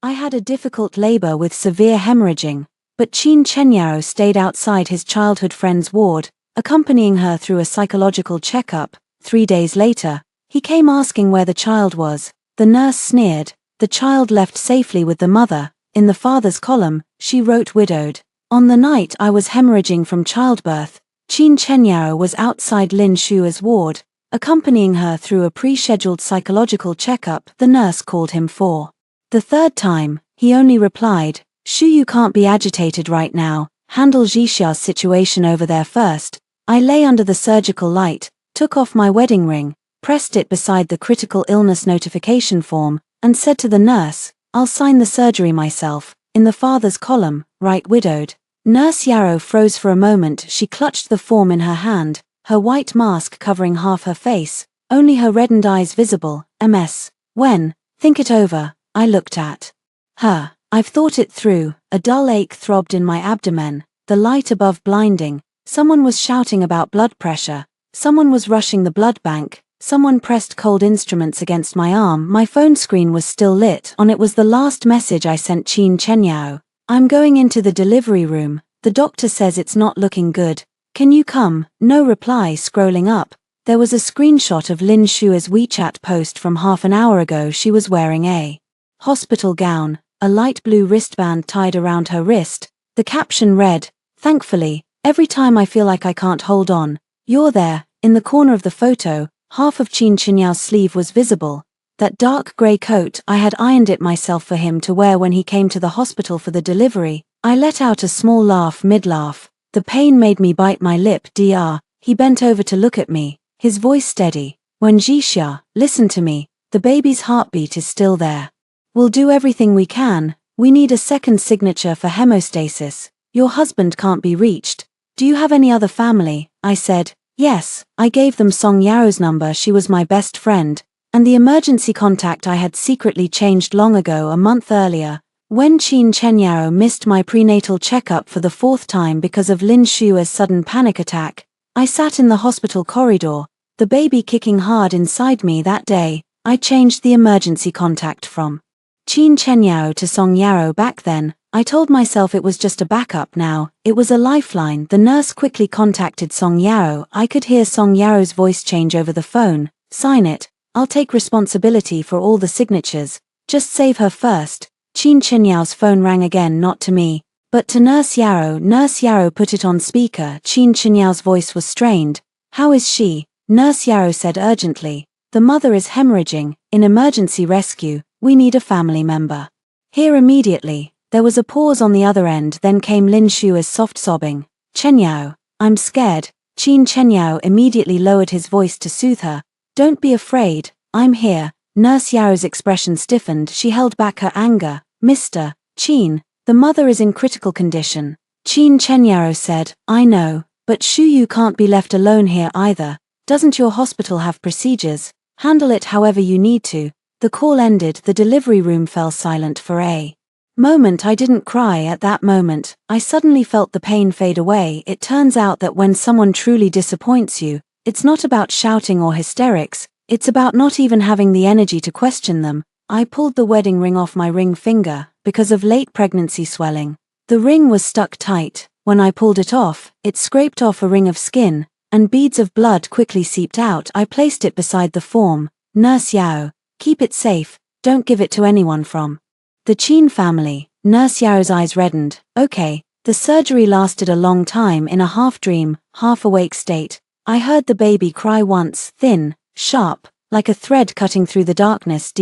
I had a difficult labor with severe hemorrhaging, but Qin Chenyao stayed outside his childhood friend's ward, accompanying her through a psychological checkup. 3 days later, he came asking where the child was. The nurse sneered. The child left safely with the mother. In the father's column, she wrote widowed. On the night I was hemorrhaging from childbirth, Qin Chenyao was outside Lin Shua's ward, accompanying her through a pre-scheduled psychological checkup the nurse called him for. The third time, he only replied, "Shu, you can't be agitated right now, handle Jixia's situation over there first." I lay under the surgical light, took off my wedding ring, pressed it beside the critical illness notification form, and said to the nurse, "I'll sign the surgery myself." In the father's column, write widowed. Nurse Yarrow froze for a moment. She clutched the form in her hand, her white mask covering half her face, only her reddened eyes visible. MS. When, think it over, I looked at her. I've thought it through. A dull ache throbbed in my abdomen, the light above blinding. Someone was shouting about blood pressure. Someone was rushing the blood bank. Someone pressed cold instruments against my arm. My phone screen was still lit. On it was the last message I sent Qin Chenyao. "I'm going into the delivery room. The doctor says it's not looking good. Can you come?" No reply. Scrolling up, there was a screenshot of Lin Shua's WeChat post from half an hour ago. She was wearing a hospital gown, a light blue wristband tied around her wrist. The caption read, "Thankfully, every time I feel like I can't hold on, you're there." In the corner of the photo, half of Qin Chenyao's sleeve was visible. That dark grey coat, I had ironed it myself for him to wear when he came to the hospital for the delivery. I let out a small laugh mid-laugh. The pain made me bite my lip. He bent over to look at me, his voice steady. "When Jixia, listen to me, the baby's heartbeat is still there. We'll do everything we can. We need a second signature for hemostasis. Your husband can't be reached. Do you have any other family?" I said, "Yes." I gave them Song Yao's number. She was my best friend, and the emergency contact I had secretly changed long ago, a month earlier. When Qin Chenyao missed my prenatal checkup for the 4th time because of Lin Shua's sudden panic attack, I sat in the hospital corridor, the baby kicking hard inside me. That day, I changed the emergency contact from Qin Chenyao to Song Yao. Back then, I told myself it was just a backup. Now, it was a lifeline. The nurse quickly contacted Song Yao. I could hear Song Yao's voice change over the phone. "Sign it. I'll take responsibility for all the signatures. Just save her first." Qin Chenyao's phone rang again, not to me, but to Nurse Yarrow. Nurse Yarrow put it on speaker. Qin Chenyao's voice was strained. "How is she?" Nurse Yarrow said urgently. "The mother is hemorrhaging. In emergency rescue. We need a family member here immediately." There was a pause on the other end, then came Lin Shua's soft sobbing. "Chenyao, I'm scared." Qin Chenyao immediately lowered his voice to soothe her. "Don't be afraid, I'm here." Nurse Yarrow's expression stiffened. She held back her anger. "Mr. Qin, the mother is in critical condition." Qin Chenyao said, "I know, but Shu, you can't be left alone here either. Doesn't your hospital have procedures? Handle it however you need to." The call ended. The delivery room fell silent for a moment. I didn't cry at that moment. I suddenly felt the pain fade away. It turns out that when someone truly disappoints you, it's not about shouting or hysterics, it's about not even having the energy to question them. I pulled the wedding ring off my ring finger, because of late pregnancy swelling. The ring was stuck tight. When I pulled it off, it scraped off a ring of skin, and beads of blood quickly seeped out. I placed it beside the form. "Nurse Yao, keep it safe, don't give it to anyone from the Qin family." Nurse Yao's eyes reddened. "Okay." The surgery lasted a long time. In a half-dream, half-awake state, I heard the baby cry once, thin, sharp, like a thread cutting through the darkness.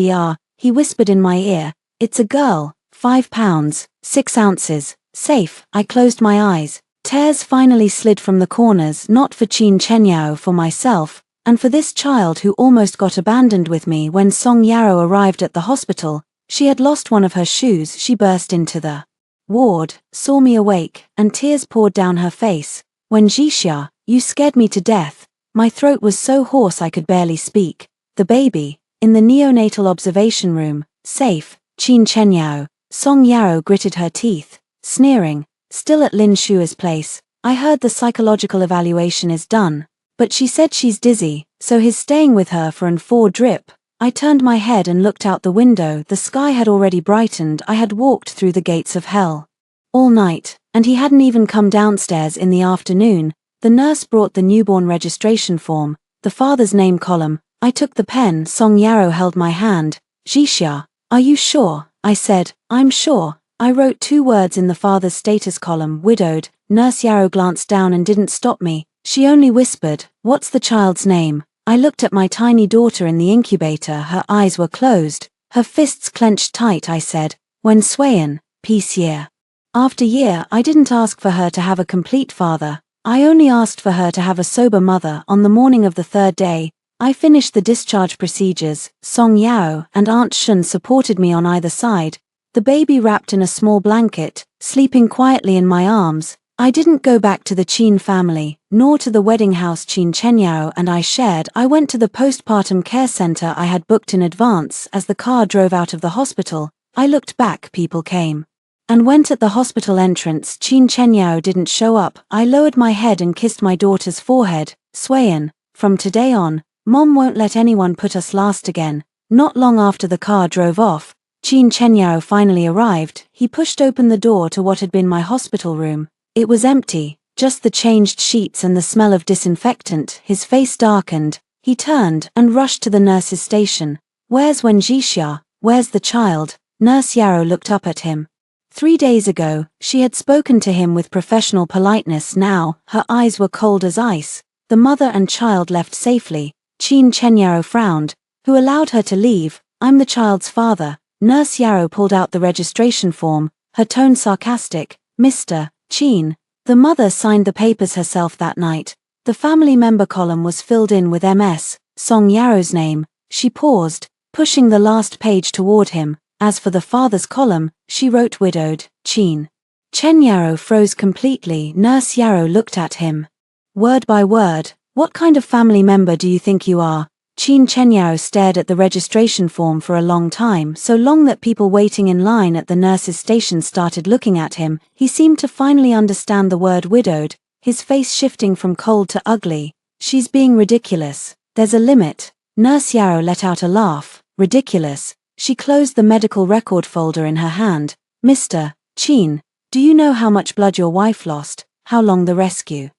He whispered in my ear, "It's a girl, 5 pounds, 6 ounces, safe." I closed my eyes. Tears finally slid from the corners, not for Qin Chenyao, for myself, and for this child who almost got abandoned with me. When Song Yao arrived at the hospital, she had lost one of her shoes. She burst into the ward, saw me awake, and tears poured down her face. "When Jixia, you scared me to death." My throat was so hoarse I could barely speak. The baby, in the neonatal observation room, safe. Qin Chenyao. Song Yao gritted her teeth, sneering. "Still at Lin Shua's place. I heard the psychological evaluation is done, but she said she's dizzy, so he's staying with her for an 4 drip." I turned my head and looked out the window. The sky had already brightened. I had walked through the gates of hell all night, and he hadn't even come downstairs in the afternoon. The nurse brought the newborn registration form, the father's name column. I took the pen. Song Yarrow held my hand. Jixia, are you sure? I said, I'm sure. I wrote 2 words in the father's status column, widowed. Nurse Yarrow glanced down and didn't stop me. She only whispered, what's the child's name? I looked at my tiny daughter in the incubator. Her eyes were closed, her fists clenched tight. I said, Wen Suiyan, peace year. After year, I didn't ask for her to have a complete father. I only asked for her to have a sober mother. On the morning of the 3rd day, I finished the discharge procedures. Song Yao and Aunt Shun supported me on either side, the baby wrapped in a small blanket, sleeping quietly in my arms. I didn't go back to the Qin family, nor to the wedding house Qin Chenyao and I shared. I went to the postpartum care center I had booked in advance. As the car drove out of the hospital, I looked back. People came and went at the hospital entrance. Qin Chenyao didn't show up. I lowered my head and kissed my daughter's forehead. Suiyan, from today on, Mom won't let anyone put us last again. Not long after the car drove off, Qin Chenyao finally arrived. He pushed open the door to what had been my hospital room. It was empty, just the changed sheets and the smell of disinfectant. His face darkened. He turned and rushed to the nurse's station. Where's Wen Jixia? Where's the child? Nurse Yarrow looked up at him. 3 days ago, she had spoken to him with professional politeness. Now, her eyes were cold as ice. The mother and child left safely. Qin Chenyao frowned. Who allowed her to leave? I'm the child's father. Nurse Yarrow pulled out the registration form, her tone sarcastic. Mr. Qin. The mother signed the papers herself that night. The family member column was filled in with MS. Song Yarrow's name. She paused, pushing the last page toward him. As for the father's column, she wrote widowed, Qin. Chenyao froze completely. Nurse Yarrow looked at him. Word by word, what kind of family member do you think you are? Qin Chenyao stared at the registration form for a long time, so long that people waiting in line at the nurse's station started looking at him. He seemed to finally understand the word widowed, his face shifting from cold to ugly. She's being ridiculous. There's a limit. Nurse Yarrow let out a laugh. Ridiculous. She closed the medical record folder in her hand. Mr. Qin, do you know how much blood your wife lost? How long the rescue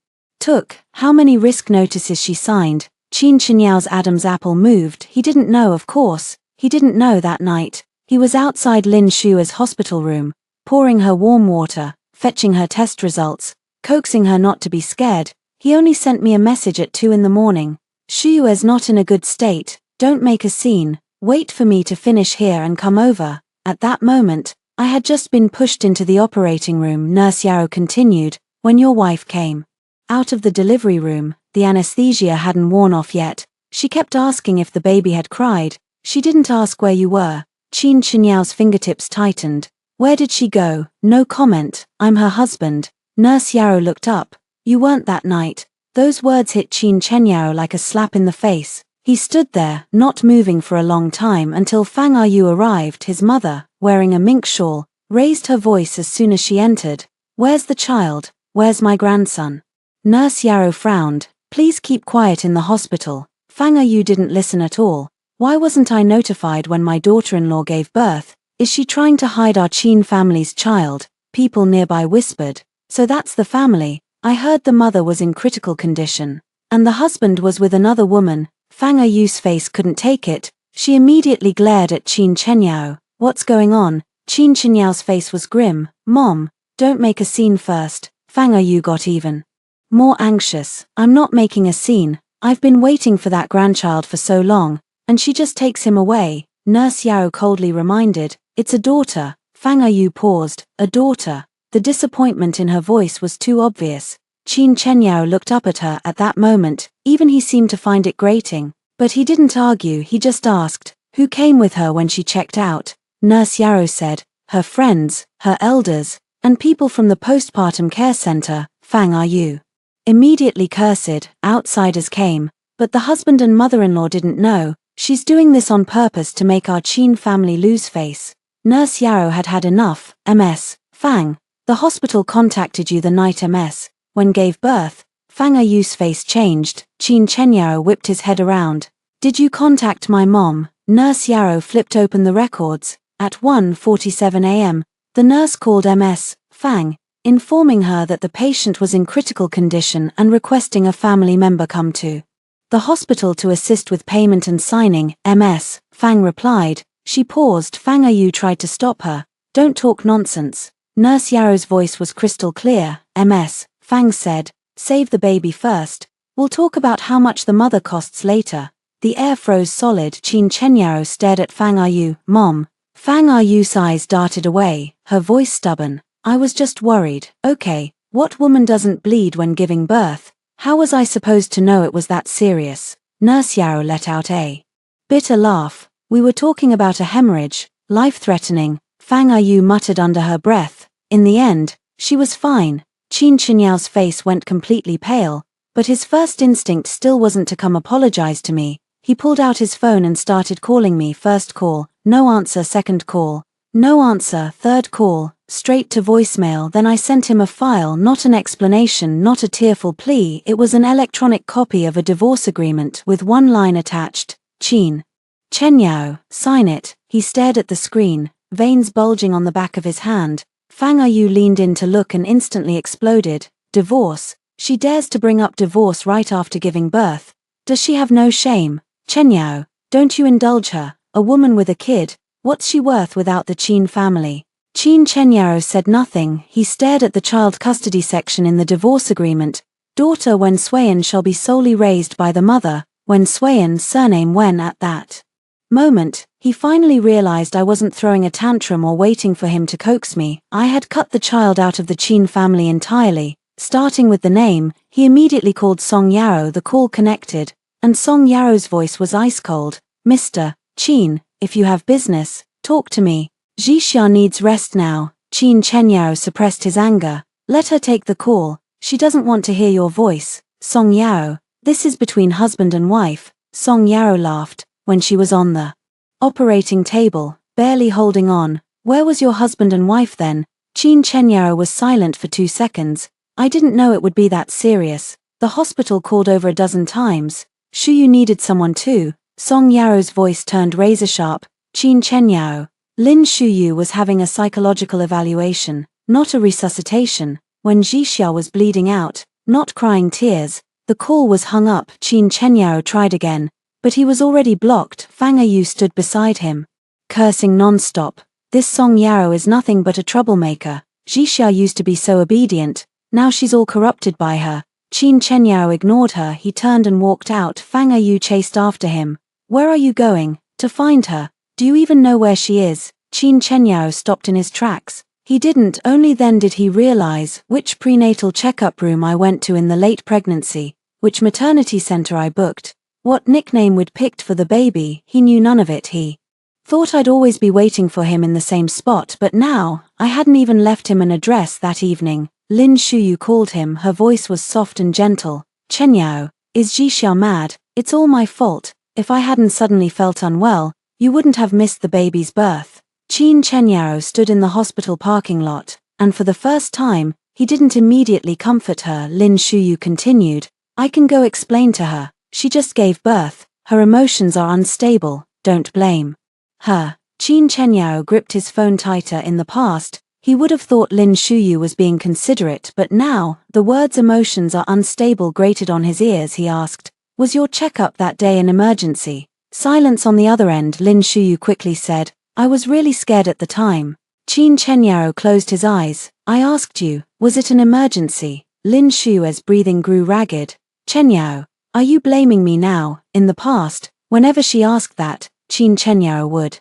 took? How many risk notices she signed? Qin Chenyao's Adam's apple moved. He didn't know, of course. He didn't know that night. He was outside Lin Shua's hospital room, pouring her warm water, fetching her test results, coaxing her not to be scared. He only sent me a message at 2 in the morning. Shua's not in a good state. Don't make a scene. Wait for me to finish here and come over. At that moment, I had just been pushed into the operating room. Nurse Yarrow continued. When your wife came out of the delivery room, the anesthesia hadn't worn off yet. She kept asking if the baby had cried. She didn't ask where you were. Qin Chenyao's fingertips tightened. Where did she go? No comment. I'm her husband. Nurse Yarrow looked up. You weren't that night. Those words hit Qin Chenyao like a slap in the face. He stood there, not moving for a long time until Fang Ayu arrived. His mother, wearing a mink shawl, raised her voice as soon as she entered. Where's the child? Where's my grandson? Nurse Yarrow frowned. Please keep quiet in the hospital. Fang Ayu didn't listen at all. Why wasn't I notified when my daughter-in-law gave birth? Is she trying to hide our Qin family's child? People nearby whispered. So that's the family. I heard the mother was in critical condition. And the husband was with another woman. Fang Ayu's face couldn't take it. She immediately glared at Qin Chenyao. What's going on? Qin Chenyao's face was grim. Mom, don't make a scene first. Fang Ayu got even more anxious. I'm not making a scene. I've been waiting for that grandchild for so long, and she just takes him away. Nurse Yarrow coldly reminded. It's a daughter. Fang Ayu paused. A daughter. The disappointment in her voice was too obvious. Qin Chenyao looked up at her at that moment. Even he seemed to find it grating. But he didn't argue. He just asked, who came with her when she checked out? Nurse Yarrow said, her friends, her elders, and people from the postpartum care center. Fang Ayu immediately cursed. Outsiders came, but the husband and mother-in-law didn't know. She's doing this on purpose to make our Qin family lose face. Nurse Yarrow had had enough. MS. Fang, the hospital contacted you the night MS. When gave birth. Fang Ayu's face changed. Qin Chenyao whipped his head around. Did you contact my mom? Nurse Yarrow flipped open the records. At 1:47 a.m., the nurse called Ms. Fang, informing her that the patient was in critical condition and requesting a family member come to the hospital to assist with payment and signing. Ms. Fang replied. She paused. Fang Yu tried to stop her. Don't talk nonsense. Nurse Yarrow's voice was crystal clear. Ms. Fang said, save the baby first. We'll talk about how much the mother costs later. The air froze solid. Qin Chenyao stared at Fang Yu. Mom. Fang Yu's eyes darted away, her voice stubborn. I was just worried. Okay, what woman doesn't bleed when giving birth? How was I supposed to know it was that serious? Nurse Yarrow let out a bitter laugh. We were talking about a hemorrhage, life-threatening, Fang Yu muttered under her breath. In the end, she was fine. Qin Chenyao's face went completely pale, but his first instinct still wasn't to come apologize to me. He pulled out his phone and started calling me. First call, no answer. Second call, no answer. Third call, straight to voicemail. Then I sent him a file, not an explanation, not a tearful plea. It was an electronic copy of a divorce agreement with one line attached. Qin Chenyao, sign it. He stared at the screen, veins bulging on the back of his hand. Fang Yu leaned in to look and instantly exploded. Divorce? She dares to bring up divorce right after giving birth. Does she have no shame? Chenyao, don't you indulge her, a woman with a kid. What's she worth without the Qin family? Qin Chenyao said nothing. He stared at the child custody section in the divorce agreement. Daughter Wen Suiyan shall be solely raised by the mother, Wen Suiyan, surname Wen. At that moment, he finally realized I wasn't throwing a tantrum or waiting for him to coax me. I had cut the child out of the Qin family entirely. Starting with the name, he immediately called Song Yarrow. The call connected, and Song Yarrow's voice was ice cold. Mr. Qin, if you have business, talk to me. Jixia needs rest now. Qin Chenyao suppressed his anger. Let her take the call. She doesn't want to hear your voice. Song Yarrow, this is between husband and wife. Song Yarrow laughed. When she was on the operating table, barely holding on. Where was your husband and wife then? Qin Chenyao was silent for 2 seconds. I didn't know it would be that serious. The hospital called over a dozen times. Shuyu needed someone too. Song Yarrow's voice turned razor sharp. Qin Chenyao. Lin Shuyu was having a psychological evaluation, not a resuscitation. When Jixia was bleeding out, not crying tears, the call was hung up. Qin Chenyao tried again, but he was already blocked. Fang Yu stood beside him, cursing non-stop. This Song Yarrow is nothing but a troublemaker. Jixia used to be so obedient, now she's all corrupted by her. Qin Chenyao ignored her. He turned and walked out. Fang Yu chased after him. Where are you going? To find her. Do you even know where she is? Qin Chenyao stopped in his tracks. He didn't. Only then did he realize which prenatal checkup room I went to in the late pregnancy, which maternity center I booked, what nickname we'd picked for the baby. He knew none of it. He thought I'd always be waiting for him in the same spot, but now, I hadn't even left him an address that evening. Lin Shuyu called him. Her voice was soft and gentle. Chenyao, is Jixia mad? It's all my fault. If I hadn't suddenly felt unwell, you wouldn't have missed the baby's birth. Qin Chenyao stood in the hospital parking lot, and for the first time, he didn't immediately comfort her. Lin Shuyu continued, I can go explain to her. She just gave birth. Her emotions are unstable. Don't blame her. Qin Chenyao gripped his phone tighter. In the past, he would have thought Lin Shuyu was being considerate, but now, the words emotions are unstable grated on his ears. He asked, was your checkup that day an emergency? Silence on the other end. Lin Shuyu quickly said, I was really scared at the time. Qin Chenyao closed his eyes. I asked you, was it an emergency? Lin Shu's breathing grew ragged. Chenyao, are you blaming me now? In the past, whenever she asked that, Qin Chenyao would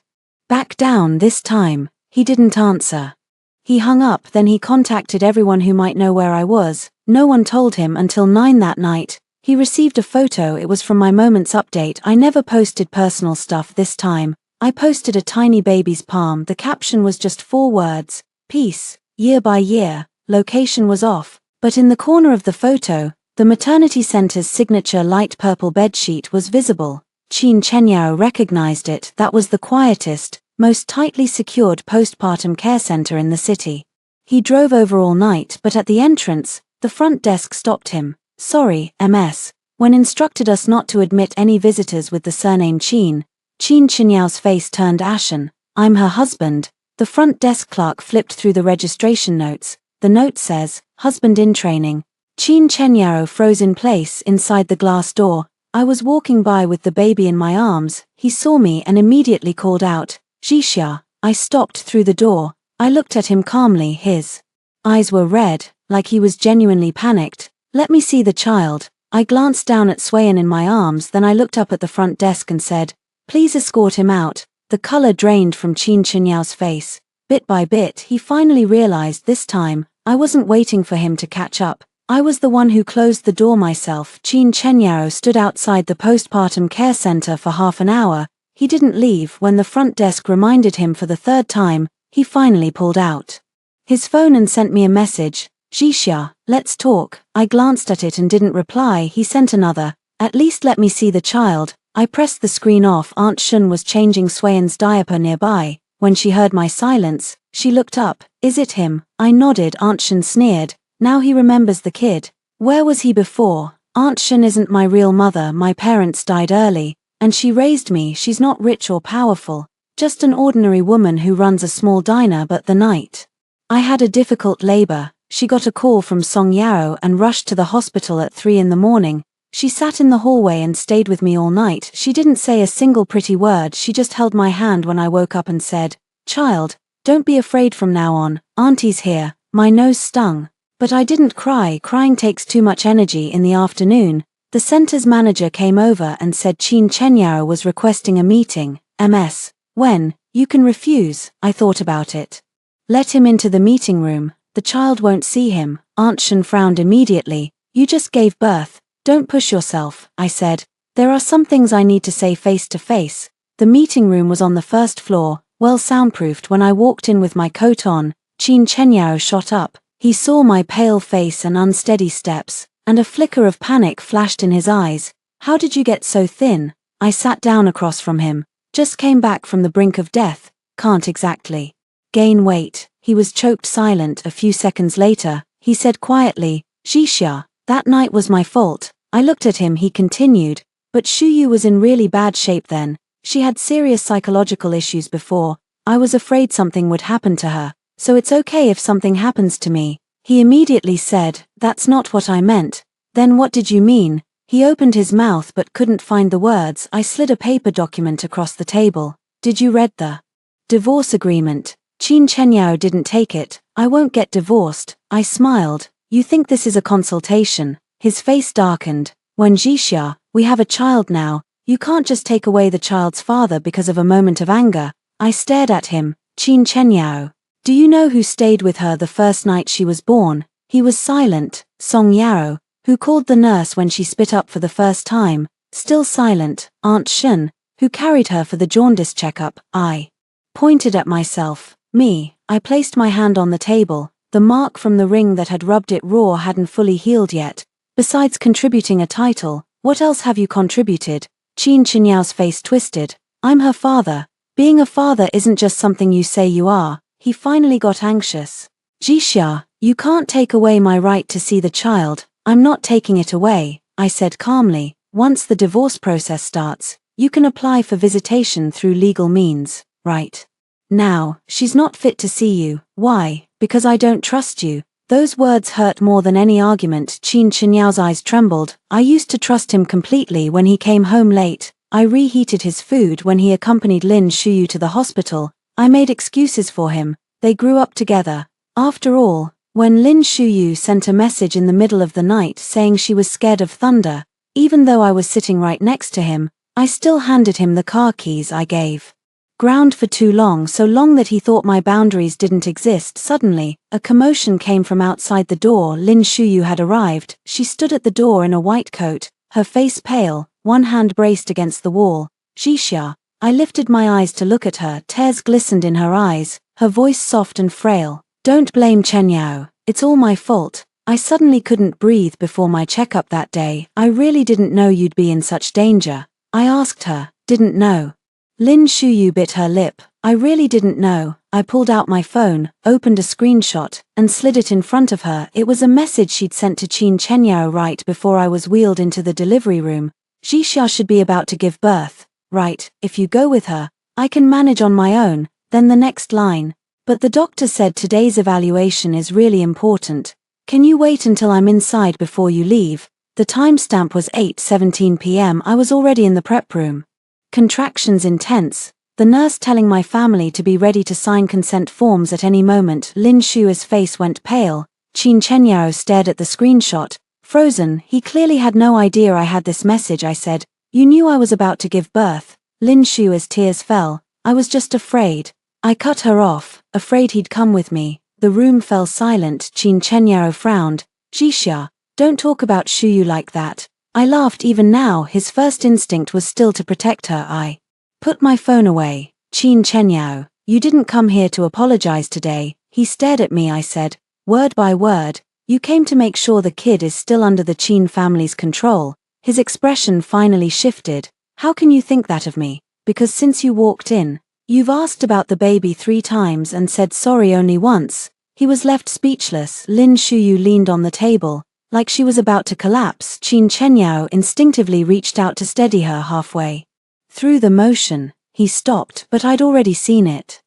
back down. This time, he didn't answer. He hung up. Then he contacted everyone who might know where I was. No one told him until 9 that night. He received a photo. It was from my Moments update. I never posted personal stuff this time. I posted a tiny baby's palm. The caption was just 4 words. Peace. Year by year. Location was off. But in the corner of the photo, the maternity center's signature light purple bedsheet was visible. Qin Chenyao recognized it. That was the quietest, most tightly secured postpartum care center in the city. He drove over all night, but at the entrance, the front desk stopped him. Sorry, MS. When instructed us not to admit any visitors with the surname Qin. Qin Chenyao's face turned ashen. I'm her husband. The front desk clerk flipped through the registration notes. The note says, husband in training. Qin Chenyao froze in place inside the glass door. I was walking by with the baby in my arms. He saw me and immediately called out, Jixia. I stopped through the door. I looked at him calmly. His eyes were red, like he was genuinely panicked. Let me see the child. I glanced down at Swayan in my arms, then I looked up at the front desk and said, please escort him out. The color drained from Qin Chenyao's face. Bit by bit, he finally realized this time, I wasn't waiting for him to catch up. I was the one who closed the door myself. Qin Chenyao stood outside the postpartum care center for half an hour. He didn't leave. When the front desk reminded him for the third time, he finally pulled out his phone and sent me a message. Jixia, let's talk. I glanced at it and didn't reply. He sent another. At least let me see the child. I pressed the screen off. Aunt Shun was changing Swayan's diaper nearby. When she heard my silence, she looked up. Is it him? I nodded. Aunt Shun sneered. Now he remembers the kid. Where was he before? Aunt Shun isn't my real mother. My parents died early, and she raised me. She's not rich or powerful. Just an ordinary woman who runs a small diner. But the night I had a difficult labor, she got a call from Song Yao and rushed to the hospital at 3 in the morning. She sat in the hallway and stayed with me all night. She didn't say a single pretty word. She just held my hand when I woke up and said, child, don't be afraid from now on. Auntie's here. My nose stung. But I didn't cry. Crying takes too much energy. In the afternoon, the center's manager came over and said Qin Chenyao was requesting a meeting. MS. When? You can refuse. I thought about it. Let him into the meeting room. The child won't see him. Aunt Shun frowned immediately. You just gave birth. Don't push yourself, I said. There are some things I need to say face to face. The meeting room was on the first floor, well soundproofed. When I walked in with my coat on, Qin Chenyao shot up. He saw my pale face and unsteady steps, and a flicker of panic flashed in his eyes. How did you get so thin? I sat down across from him. Just came back from the brink of death. Can't exactly gain weight. He was choked silent. A few seconds later, he said quietly, Jixia, that night was my fault. I looked at him. He continued, but Shuyu was in really bad shape then. She had serious psychological issues before. I was afraid something would happen to her. So it's okay if something happens to me. He immediately said, that's not what I meant. Then what did you mean? He opened his mouth but couldn't find the words. I slid a paper document across the table. Did you read the divorce agreement? Qin Chenyao didn't take it. I won't get divorced. I smiled. You think this is a consultation? His face darkened. When Jixia, we have a child now. You can't just take away the child's father because of a moment of anger. I stared at him. Qin Chenyao. Do you know who stayed with her the first night she was born? He was silent. Song Yao. Who called the nurse when she spit up for the first time? Still silent. Aunt Shun. Who carried her for the jaundice checkup? I pointed at myself. Me. I placed my hand on the table. The mark from the ring that had rubbed it raw hadn't fully healed yet. Besides contributing a title, what else have you contributed? Qin Chenyao's face twisted. I'm her father. Being a father isn't just something you say you are. He finally got anxious. Jixia, you can't take away my right to see the child. I'm not taking it away, I said calmly. Once the divorce process starts, you can apply for visitation through legal means, right? Now, she's not fit to see you. Why? Because I don't trust you. Those words hurt more than any argument. Qin Chenyao's eyes trembled. I used to trust him completely when he came home late. I reheated his food when he accompanied Lin Shuyu to the hospital. I made excuses for him. They grew up together. After all, when Lin Shuyu sent a message in the middle of the night saying she was scared of thunder, even though I was sitting right next to him, I still handed him the car keys I gave ground for too long, so long that he thought my boundaries didn't exist. Suddenly, a commotion came from outside the door. Lin Shuyu had arrived. She stood at the door in a white coat, her face pale, one hand braced against the wall. Jixia. I lifted my eyes to look at her. Tears glistened in her eyes, her voice soft and frail. Don't blame Chenyao. It's all my fault. I suddenly couldn't breathe before my checkup that day. I really didn't know you'd be in such danger. I asked her. Didn't know. Lin Shuyu bit her lip. I really didn't know. I pulled out my phone, opened a screenshot, and slid it in front of her. It was a message she'd sent to Qin Chenyao right before I was wheeled into the delivery room. Jixia should be about to give birth. right, if you go with her, I can manage on my own. Then the next line. But the doctor said today's evaluation is really important. Can you wait until I'm inside before you leave? The timestamp was 8:17 p.m. I was already in the prep room. Contractions intense. The nurse telling my family to be ready to sign consent forms at any moment. Lin Shua's face went pale. Qin Chenyao stared at the screenshot. Frozen, he clearly had no idea I had this message. I said, "You knew I was about to give birth." Lin Shua's tears fell. "I was just afraid." I cut her off, afraid he'd come with me. The room fell silent. Qin Chenyao frowned. "Jixia, don't talk about Shuyu like that." I laughed. Even now, his first instinct was still to protect her. I put my phone away. "Qin Chenyao, you didn't come here to apologize today." He stared at me. I said, word by word, "You came to make sure the kid is still under the Qin family's control." His expression finally shifted. "How can you think that of me? Because since you walked in, you've asked about the baby 3 times and said sorry only once." He was left speechless. Lin Shuyu leaned on the table, like she was about to collapse. Qin Chenyao instinctively reached out to steady her halfway through the motion. He stopped, but I'd already seen it.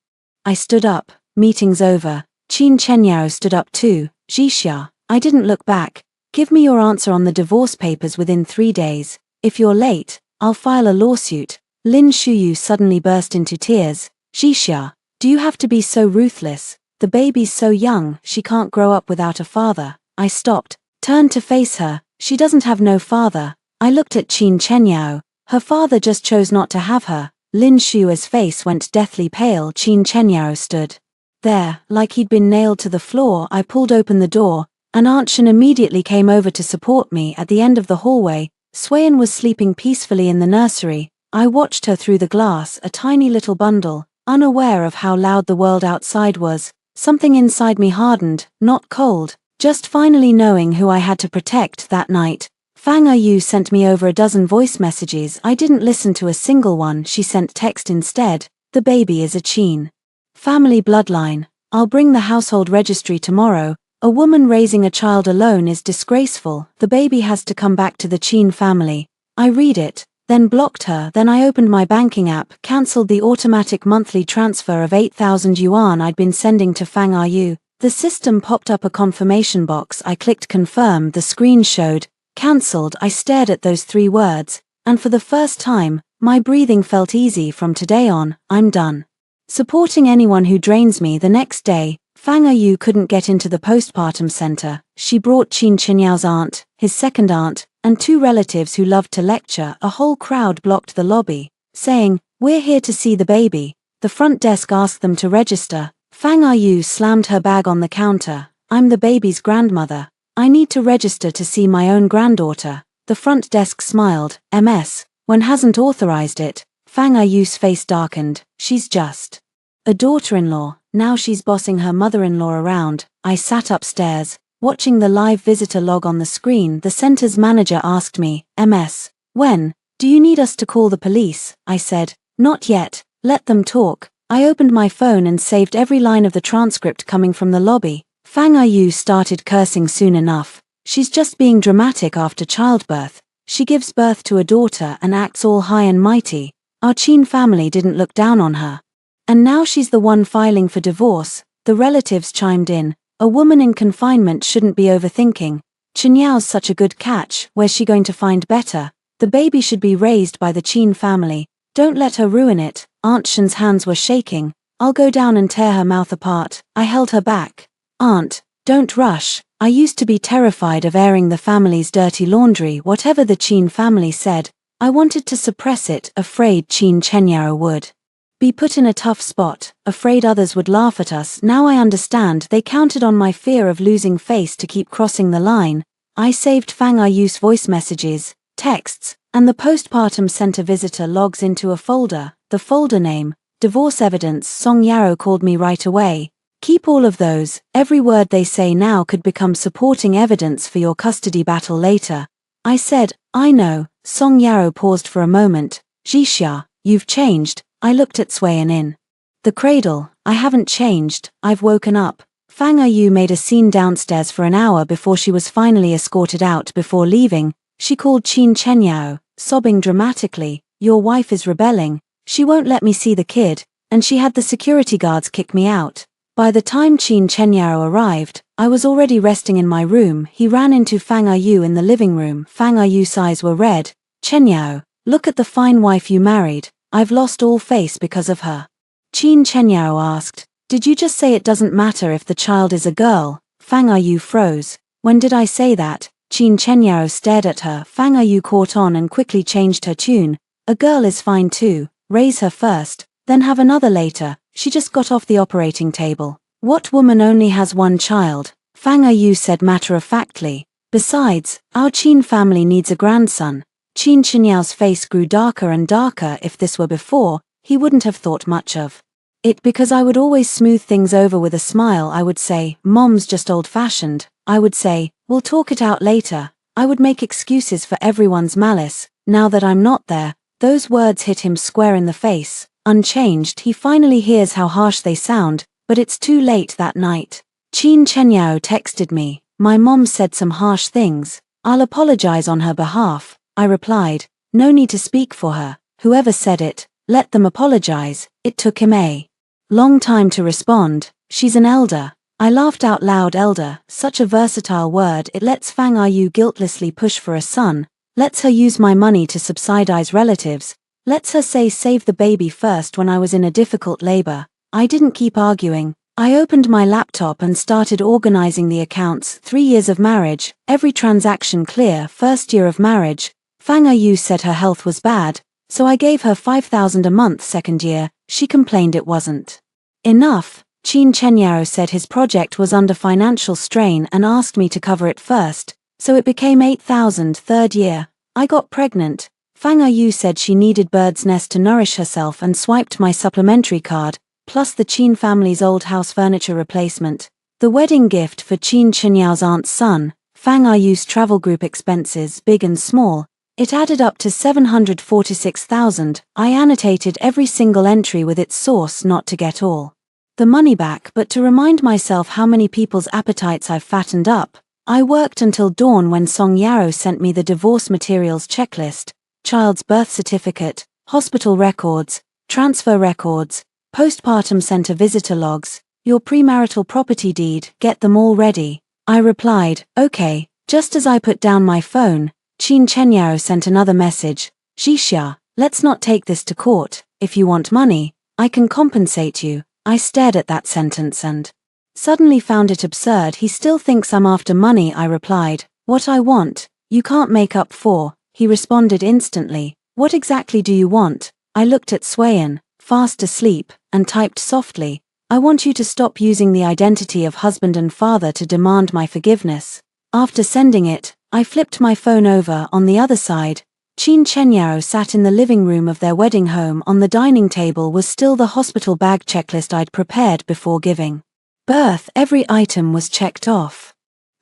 I stood up. "Meeting's over." Qin Chenyao stood up too. "Jixia." I didn't look back. "Give me your answer on the divorce papers within 3 days. If you're late, I'll file a lawsuit." Lin Shuyu suddenly burst into tears. "Jixia, do you have to be so ruthless? The baby's so young, she can't grow up without a father." I stopped, turned to face her. "She doesn't have no father." I looked at Qin Chenyao. "Her father just chose not to have her." Lin Shua's face went deathly pale. Qin Chenyao stood there, like he'd been nailed to the floor. I pulled open the door, and Aunt Shen immediately came over to support me. At the end of the hallway, Swayan was sleeping peacefully in the nursery. I watched her through the glass, a tiny little bundle, unaware of how loud the world outside was. Something inside me hardened, not cold, just finally knowing who I had to protect. That night, Fang Eryu sent me over a dozen voice messages. I didn't listen to a single one. She sent text instead. "The baby is a Qin family bloodline. I'll bring the household registry tomorrow. A woman raising a child alone is disgraceful. The baby has to come back to the Qin family." I read it, then blocked her. Then I opened my banking app, cancelled the automatic monthly transfer of 8,000 yuan I'd been sending to Fang Eryu. The system popped up a confirmation box. I clicked confirm. The screen showed cancelled. I stared at those 3 words, and for the first time, my breathing felt easy. From today on, I'm done supporting anyone who drains me. The next day, Fang Eryu couldn't get into the postpartum center. She brought Qin Chenyao's aunt, his second aunt, and 2 relatives who loved to lecture. A whole crowd blocked the lobby, saying, "We're here to see the baby." The front desk asked them to register. Fang Eryu slammed her bag on the counter. "I'm the baby's grandmother. I need to register to see my own granddaughter." The front desk smiled. "MS, when hasn't authorized it." Fang Eryu's face darkened. "She's just a daughter-in-law. Now she's bossing her mother-in-law around." I sat upstairs, watching the live visitor log on the screen. The center's manager asked me, "MS, when do you need us to call the police?" I said, "Not yet, let them talk." I opened my phone and saved every line of the transcript coming from the lobby. Fang Eryu started cursing soon enough. "She's just being dramatic after childbirth. She gives birth to a daughter and acts all high and mighty. Our Qin family didn't look down on her. And now she's the one filing for divorce." The relatives chimed in. "A woman in confinement shouldn't be overthinking. Chenyao's such a good catch. Where's she going to find better? The baby should be raised by the Qin family. Don't let her ruin it." Aunt Shen's hands were shaking. "I'll go down and tear her mouth apart." I held her back. "Aunt, don't rush." I used to be terrified of airing the family's dirty laundry. Whatever the Qin family said, I wanted to suppress it, afraid Qin Chenyao would be put in a tough spot, afraid others would laugh at us. Now I understand they counted on my fear of losing face to keep crossing the line. I saved Fang Eryu's voice messages, texts, and the postpartum center visitor logs into a folder. The folder name, divorce evidence. Song Yarrow called me right away. "Keep all of those. Every word they say now could become supporting evidence for your custody battle later." I said, "I know." Song Yarrow paused for a moment. "Jixia, you've changed." I looked at Swayan in the cradle. "I haven't changed, I've woken up." Fang Eryu made a scene downstairs for an hour before she was finally escorted out. Before leaving, she called Qin Chenyao, sobbing dramatically. your wife is rebelling, she won't let me see the kid, and she had the security guards kick me out. By the time Qin Chenyao arrived, I was already resting in my room. He ran into Fang Ayu in the living room. Fang Ayu's eyes were red. Chenyao, look at the fine wife you married, I've lost all face because of her. Qin Chenyao asked, did you just say it doesn't matter if the child is a girl? Fang Ayu froze. When did I say that? Qin Chenyao stared at her. Fang Ayu caught on and quickly changed her tune. A girl is fine too, raise her first, then have another later, she just got off the operating table. What woman only has one child? Fang Ayu said matter-of-factly. Besides, our Qin family needs a grandson. Qin Chenyao's face grew darker and darker. If this were before, he wouldn't have thought much of it because I would always smooth things over with a smile. I would say, Mom's just old-fashioned. I would say, we'll talk it out later. I would make excuses for everyone's malice. Now that I'm not there, those words hit him square in the face. Unchanged, he finally hears how harsh they sound, but it's too late that night. Qin Chenyao texted me, my mom said some harsh things. I'll apologize on her behalf. I replied, no need to speak for her. Whoever said it, let them apologize. It took him a long time to respond. She's an elder. I laughed out loud. Elder, such a versatile word. It lets Fang Ayu guiltlessly push for a son, lets her use my money to subsidize relatives, lets her say save the baby first when I was in a difficult labor. I didn't keep arguing. I opened my laptop and started organizing the accounts. 3 years of marriage, every transaction clear. First year of marriage, Fang Ayu said her health was bad, so I gave her 5,000 a month. Second year, she complained it wasn't enough. Qin Chenyao said his project was under financial strain and asked me to cover it first, so it became 8,000. Third year, I got pregnant. Fang Ayu said she needed bird's nest to nourish herself and swiped my supplementary card, plus the Qin family's old house furniture replacement, the wedding gift for Qin Chenyao's aunt's son, Fang Ayu's travel group expenses, big and small. It added up to 746,000. I annotated every single entry with its source, not to get all the money back but to remind myself how many people's appetites I've fattened up. I worked until dawn when Song Yaro sent me the divorce materials checklist, child's birth certificate, hospital records, transfer records, postpartum center visitor logs, your premarital property deed. Get them all ready. I replied, okay. Just as I put down my phone, Qin Chenyao sent another message, Jixia, let's not take this to court. If you want money, I can compensate you. I stared at that sentence and suddenly found it absurd. He still thinks I'm after money. I replied, what I want, you can't make up for. He responded instantly, what exactly do you want? I looked at Swayan, fast asleep, and typed softly, I want you to stop using the identity of husband and father to demand my forgiveness. After sending it, I flipped my phone over. On the other side, Qin Chenyao sat in the living room of their wedding home. On the dining table was still the hospital bag checklist I'd prepared before giving birth. Every item was checked off.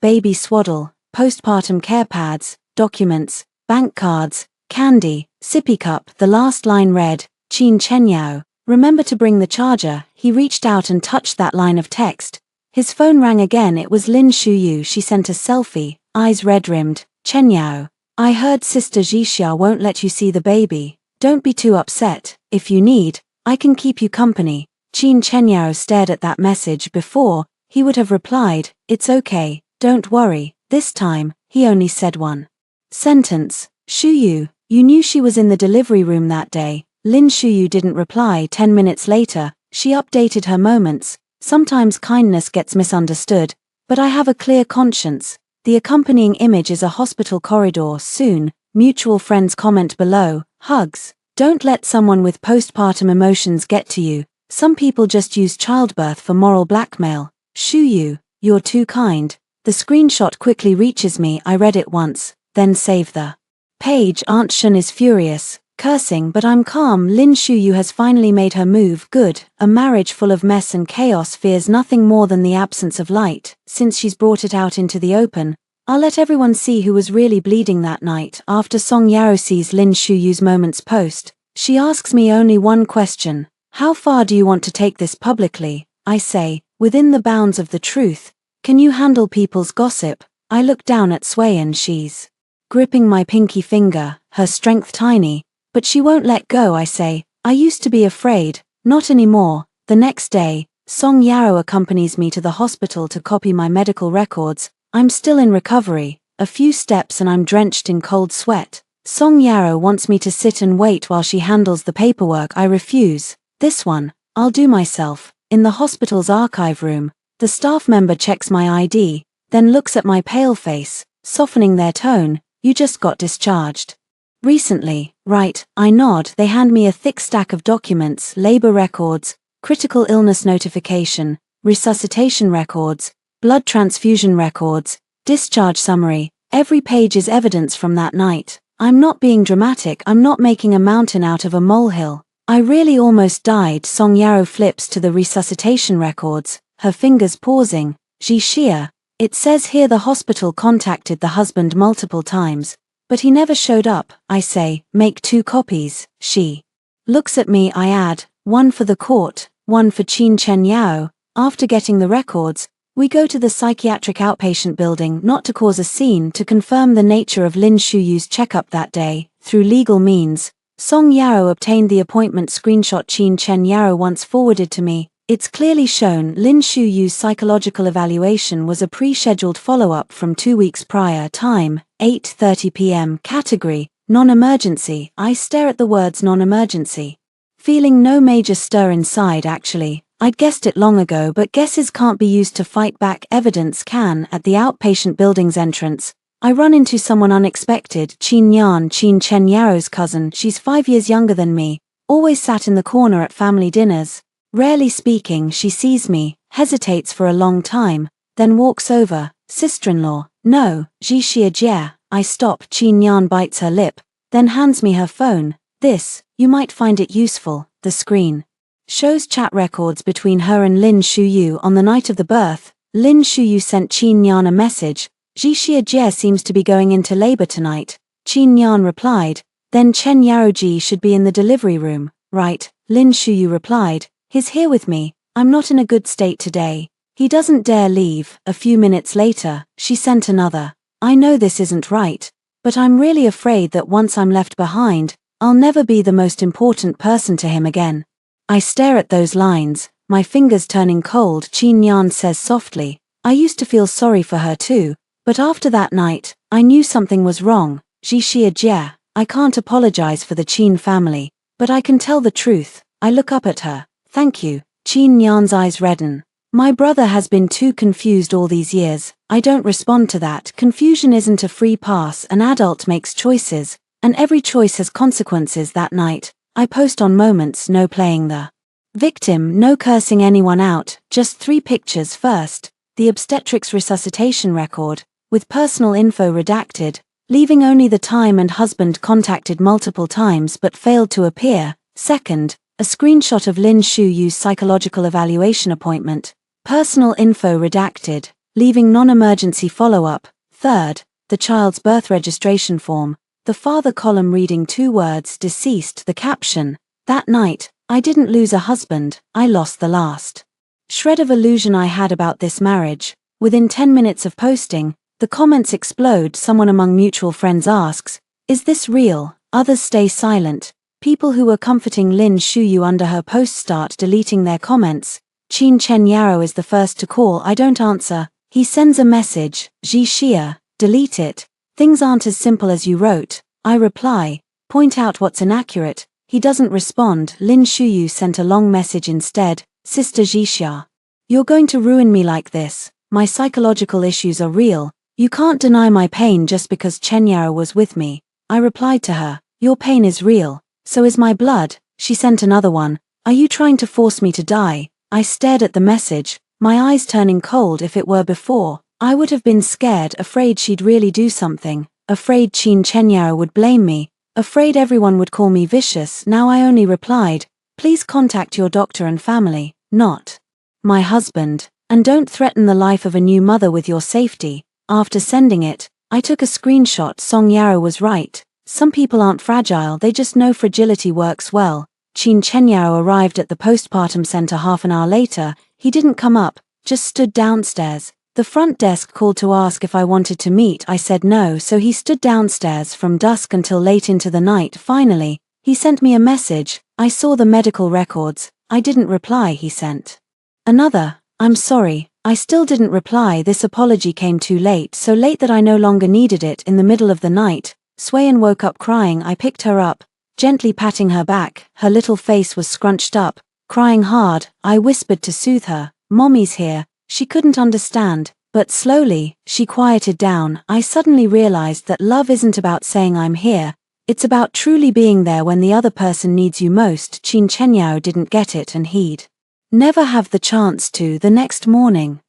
Baby swaddle, postpartum care pads, documents, bank cards, candy, sippy cup. The last line read, Qin Chenyao, remember to bring the charger. He reached out and touched that line of text. His phone rang again. It was Lin Shuyu. She sent a selfie, eyes red-rimmed. Chenyao, I heard Sister Jixia won't let you see the baby. Don't be too upset. If you need, I can keep you company. Qin Chenyao stared at that message. Before, he would have replied, it's okay, don't worry. This time, he only said one sentence, Shuyu, you knew she was in the delivery room that day. Lin Shuyu didn't reply. 10 minutes later, she updated her moments. Sometimes kindness gets misunderstood, but I have a clear conscience. The accompanying image is a hospital corridor. Soon, mutual friends comment below, hugs. Don't let someone with postpartum emotions get to you. Some people just use childbirth for moral blackmail. Shuyu, you're too kind. The screenshot quickly reaches me. I read it once, then save the page. Aunt Shun is furious, cursing, but I'm calm. Lin Shuyu has finally made her move. Good. A marriage full of mess and chaos fears nothing more than the absence of light. Since she's brought it out into the open, I'll let everyone see who was really bleeding that night. After Song Yaro sees Lin Shuyu's moments post, she asks me only one question. How far do you want to take this publicly? I say, within the bounds of the truth. Can you handle people's gossip? I look down at Swayan. She's gripping my pinky finger, her strength tiny, But she won't let go, I say. I used to be afraid, not anymore. The next day, Song Yaro accompanies me to the hospital to copy my medical records. I'm still in recovery. A few steps and I'm drenched in cold sweat. Song Yaro wants me to sit and wait while she handles the paperwork. I refuse. This one, I'll do myself. In the hospital's archive room, the staff member checks my ID, then looks at my pale face, softening their tone. You just got discharged recently, right? I nod. They hand me a thick stack of documents, labor records, critical illness notification, resuscitation records, blood transfusion records, discharge summary. Every page is evidence from that night. I'm not being dramatic, I'm not making a mountain out of a molehill. I really almost died. Song Yaro flips to the resuscitation records, her fingers pausing. Jixia. It says here the hospital contacted the husband multiple times, but he never showed up. I say, make 2 copies. She looks at me. I add, one for the court, one for Qin Chen Yao. After getting the records, we go to the psychiatric outpatient building, not to cause a scene, to confirm the nature of Lin Shuyu's checkup that day. Through legal means, Song Yaro obtained the appointment screenshot Qin Chen Yao once forwarded to me. It's clearly shown Lin Shuyu's psychological evaluation was a pre-scheduled follow-up from 2 weeks prior. Time, 8:30 p.m. Category, non-emergency. I stare at the words non-emergency, feeling no major stir inside. Actually, I'd guessed it long ago, but guesses can't be used to fight back. Evidence can. At the outpatient building's entrance, I run into someone unexpected. Qin Yan, Qin Chen Yao's cousin. She's 5 years younger than me, always sat in the corner at family dinners. Rarely speaking, she sees me, hesitates for a long time, then walks over. Sister-in-law. No, Jixia Jie. I stop. Qin Yan bites her lip, then hands me her phone. This, you might find it useful. The screen shows chat records between her and Lin Shuyu on the night of the birth. Lin Shuyu sent Qin Yan a message. Jixia Jie seems to be going into labor tonight. Qin Yan replied, then Chen Yaoji should be in the delivery room, right? Lin Shuyu replied, he's here with me. I'm not in a good state today. He doesn't dare leave. A few minutes later, she sent another. I know this isn't right, but I'm really afraid that once I'm left behind, I'll never be the most important person to him again. I stare at those lines, my fingers turning cold. Qin Yan says softly, I used to feel sorry for her too, but after that night, I knew something was wrong. Jixia Jie, I can't apologize for the Qin family, but I can tell the truth. I look up at her. Thank you. Qin Yan's eyes redden. My brother has been too confused all these years. I don't respond to that. Confusion isn't a free pass. An adult makes choices, and every choice has consequences. That night, I post on Moments, no playing the victim, no cursing anyone out, just 3 pictures. First, the obstetrics resuscitation record, with personal info redacted, leaving only the time and husband contacted multiple times but failed to appear. Second, a screenshot of Lin Shuyu's psychological evaluation appointment, personal info redacted, leaving non-emergency follow-up. Third, the child's birth registration form, the father column reading 2 words, deceased. The caption, that night, I didn't lose a husband, I lost the last shred of illusion I had about this marriage. Within 10 minutes of posting, the comments explode. Someone among mutual friends asks, is this real? Others stay silent. People who were comforting Lin Shuyu under her post start deleting their comments. Qin Chen Yao is the first to call. I don't answer. He sends a message, Jixia, delete it. Things aren't as simple as you wrote. I reply, point out what's inaccurate. He doesn't respond. Lin Shuyu sent a long message instead, Sister Jixia. You're going to ruin me like this. My psychological issues are real. You can't deny my pain just because Chen Yao was with me. I replied to her, your pain is real. So is my blood. She sent another one. Are you trying to force me to die? I stared at the message, my eyes turning cold. If it were before, I would have been scared, afraid she'd really do something, afraid Qin Chenyao would blame me, afraid everyone would call me vicious. Now I only replied, please contact your doctor and family, not my husband, and don't threaten the life of a new mother with your safety. After sending it, I took a screenshot. Song Yaro was right. Some people aren't fragile, they just know fragility works well. Qin Chenyao arrived at the postpartum center half an hour later. He didn't come up, just stood downstairs. The front desk called to ask if I wanted to meet. I said no, so he stood downstairs from dusk until late into the night. Finally, He sent me a message, I saw the medical records, I didn't reply, he sent. Another, I'm sorry, I still didn't reply. This apology came too late, so late that I no longer needed it. In the middle of the night, Swayan woke up crying. I picked her up, gently patting her back. Her little face was scrunched up, crying hard. I whispered to soothe her, Mommy's here. She couldn't understand, but slowly, she quieted down. I suddenly realized that love isn't about saying I'm here, it's about truly being there when the other person needs you most. Qin Chenyao didn't get it and he'd never have the chance to. The next morning,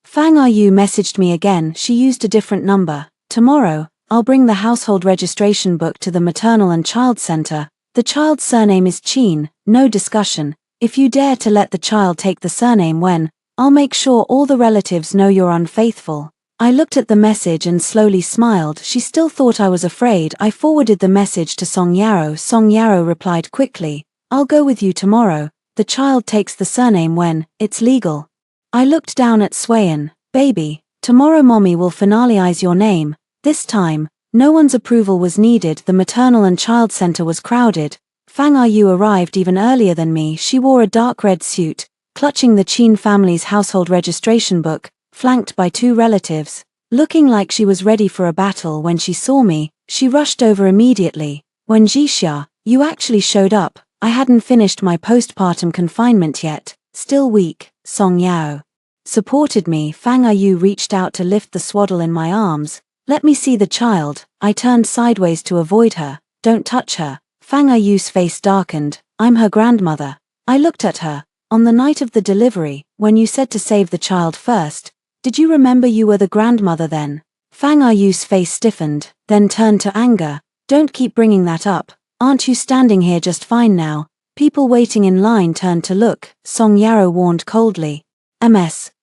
Fang Yu messaged me again. She used a different number. Tomorrow, I'll bring the household registration book to the maternal and child center. The child's surname is Qin, no discussion. If you dare to let the child take the surname Wen, I'll make sure all the relatives know you're unfaithful. I looked at the message and slowly smiled. She still thought I was afraid. I forwarded the message to Song Yaro. Song Yaro replied quickly, I'll go with you tomorrow. The child takes the surname Wen, it's legal. I looked down at Swayan. Baby, tomorrow Mommy will finalize your name. This time, no one's approval was needed. The maternal and child center was crowded. Fang Yu arrived even earlier than me. She wore a dark red suit, clutching the Qin family's household registration book, flanked by two relatives. Looking like she was ready for a battle. When she saw me, she rushed over immediately. Wen Jixia, you actually showed up. I hadn't finished my postpartum confinement yet, still weak. Song Yao supported me. Fang Yu reached out to lift the swaddle in my arms. Let me see the child. I turned sideways to avoid her. Don't touch her. Fang Yu's face darkened. I'm her grandmother. I looked at her. On the night of the delivery, when you said to save the child first, did you remember you were the grandmother then? Fang Yu's face stiffened, then turned to anger. Don't keep bringing that up. Aren't you standing here just fine now? People waiting in line turned to look. Song Yaro warned coldly.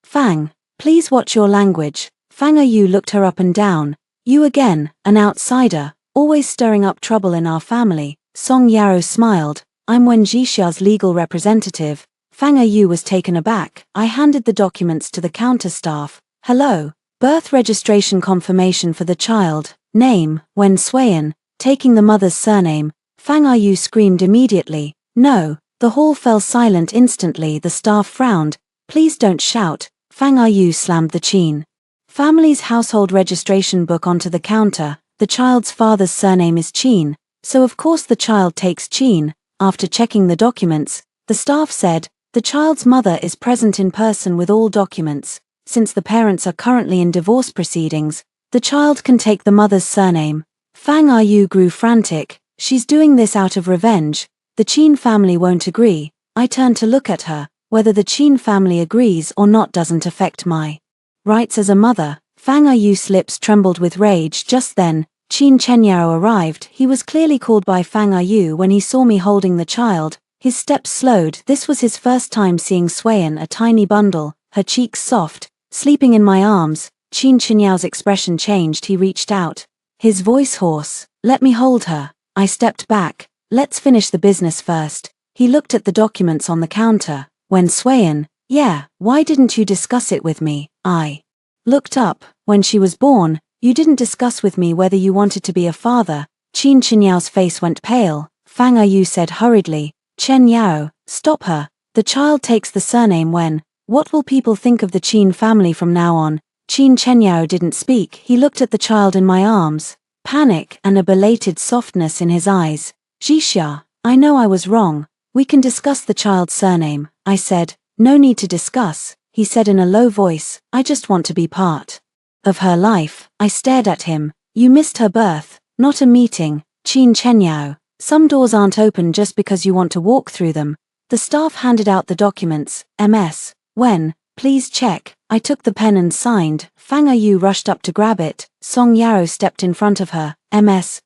Fang, please watch your language. Fang Yu looked her up and down. You again, an outsider, always stirring up trouble in our family. Song Yaro smiled. I'm Wen Jixia's legal representative. Fang Yu was taken aback. I handed the documents to the counter staff. Hello. Birth registration confirmation for the child. Name, Wen Swayan. Taking the mother's surname. Fang Yu screamed immediately. No. The hall fell silent instantly. The staff frowned. Please don't shout. Fang Yu slammed the Qin family's household registration book onto the counter. The child's father's surname is Qin, so of course the child takes Qin. After checking the documents, the staff said, the child's mother is present in person with all documents. Since the parents are currently in divorce proceedings, the child can take the mother's surname. Fang Yu grew frantic. She's doing this out of revenge. The Qin family won't agree. I turned to look at her. Whether the Qin family agrees or not doesn't affect my rights as a mother. Fang Yu's lips trembled with rage. Just then, Qin Chenyao arrived. He was clearly called by Fang Yu. When he saw me holding the child, his steps slowed. This was his first time seeing Swayan, a tiny bundle, her cheeks soft, sleeping in my arms. Qin Chenyao's expression changed. He reached out, his voice hoarse. Let me hold her. I stepped back. Let's finish the business first. He looked at the documents on the counter. Wen Swayan, yeah, why didn't you discuss it with me? I looked up. When she was born, you didn't discuss with me whether you wanted to be a father. Qin Chenyao's face went pale. Fang Yu said hurriedly, Chenyao, stop her. The child takes the surname Wen. What will people think of the Qin family from now on? Qin Chenyao didn't speak. He looked at the child in my arms, panic and a belated softness in his eyes. Jixia, I know I was wrong. We can discuss the child's surname. I said. No need to discuss, he said in a low voice. I just want to be part of her life. I stared at him. You missed her birth, not a meeting. Qin Chenyao, some doors aren't open just because you want to walk through them. The staff handed out the documents. Wen, please check. I took the pen and signed. Fang Yu rushed up to grab it. Song Yaro stepped in front of her.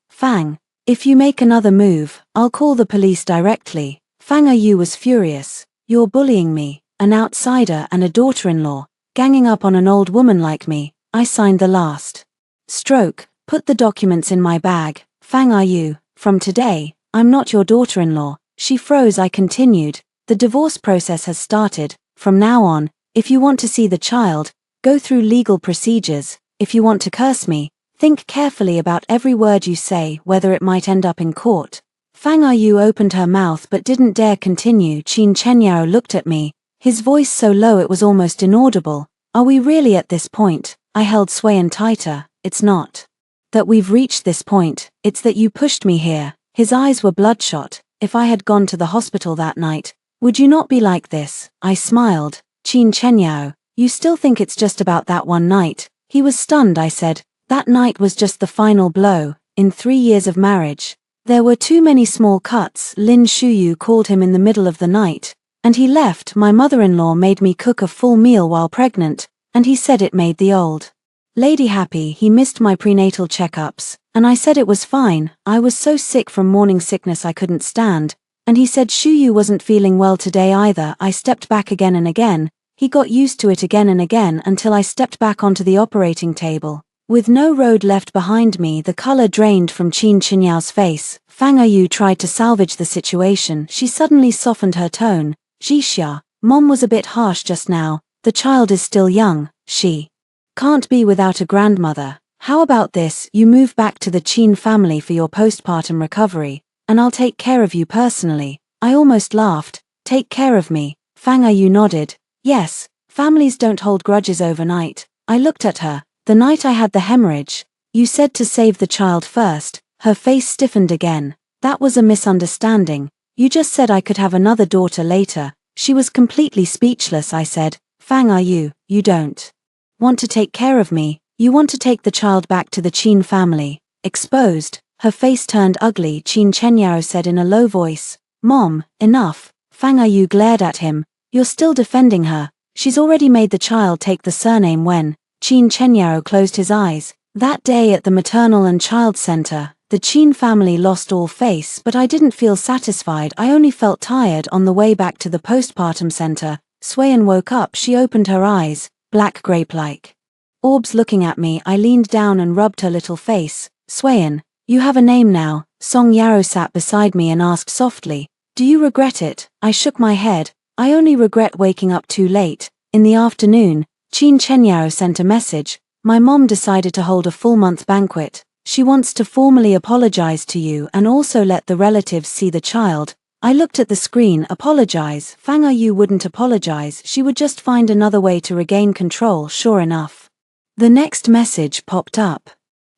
Fang, if you make another move, I'll call the police directly. Fang Yu was furious. You're bullying me, an outsider and a daughter-in-law, ganging up on an old woman like me. I signed the last stroke, put the documents in my bag. Fang Yu, from today, I'm not your daughter-in-law. She froze. I continued. The divorce process has started. From now on, if you want to see the child, go through legal procedures. If you want to curse me, think carefully about every word you say, whether it might end up in court. Fang Yu opened her mouth but didn't dare continue. Qin Chenyao looked at me, his voice so low it was almost inaudible. Are we really at this point? I held Swayan tighter. It's not that we've reached this point, it's that you pushed me here. His eyes were bloodshot. If I had gone to the hospital that night, would you not be like this? I smiled. Qin Chenyao, you still think it's just about that one night? He was stunned. I said, that night was just the final blow. In 3 years of marriage, there were too many small cuts. Lin Shuyu called him in the middle of the night, and he left. My mother-in-law made me cook a full meal while pregnant, and he said it made the old lady happy. He missed my prenatal checkups, and I said it was fine. I was so sick from morning sickness I couldn't stand, and he said Shuyu wasn't feeling well today either. I stepped back again and again. He got used to it again and again until I stepped back onto the operating table. With no road left behind me, the color drained from Qin Chenyao's face. Fang Yu tried to salvage the situation. She suddenly softened her tone. Jixia, Mom was a bit harsh just now. The child is still young. She can't be without a grandmother. How about this? You move back to the Qin family for your postpartum recovery, and I'll take care of you personally. I almost laughed. Take care of me? Fang Yu nodded. Yes, families don't hold grudges overnight. I looked at her. The night I had the hemorrhage, you said to save the child first. Her face stiffened again. That was a misunderstanding. You just said I could have another daughter later. She was completely speechless. I said, Fang Yu, you don't want to take care of me. You want to take the child back to the Qin family. Exposed. Her face turned ugly. Qin Chenyao said in a low voice, Mom, enough. Fang Yu glared at him. You're still defending her. She's already made the child take the surname when Qin Chenyao closed his eyes. That day at the maternal and child center, the Qin family lost all face, but I didn't feel satisfied. I only felt tired. On the way back to the postpartum center, Swayan woke up. She opened her eyes, black grape-like orbs looking at me. I leaned down and rubbed her little face. Swayan, you have a name now. Song Yaro sat beside me and asked softly, do you regret it? I shook my head. I only regret waking up too late. In the afternoon, Qin Chenyao sent a message. My mom decided to hold a full-month banquet. She wants to formally apologize to you and also let the relatives see the child. I looked at the screen. Apologize? Fang Yu wouldn't apologize. She would just find another way to regain control. Sure enough, the next message popped up.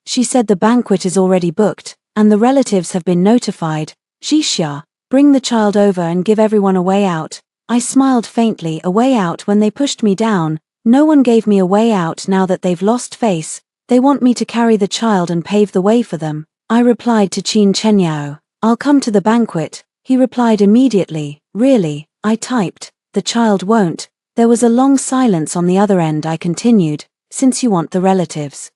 She said the banquet is already booked, and the relatives have been notified. Jixia, bring the child over and give everyone a way out. I smiled faintly. A way out when they pushed me down. No one gave me a way out now that they've lost face. They want me to carry the child and pave the way for them. I replied to Qin Chenyao, I'll come to the banquet. He replied immediately, really? I typed, the child won't. There was a long silence on the other end. I continued, since you want the relatives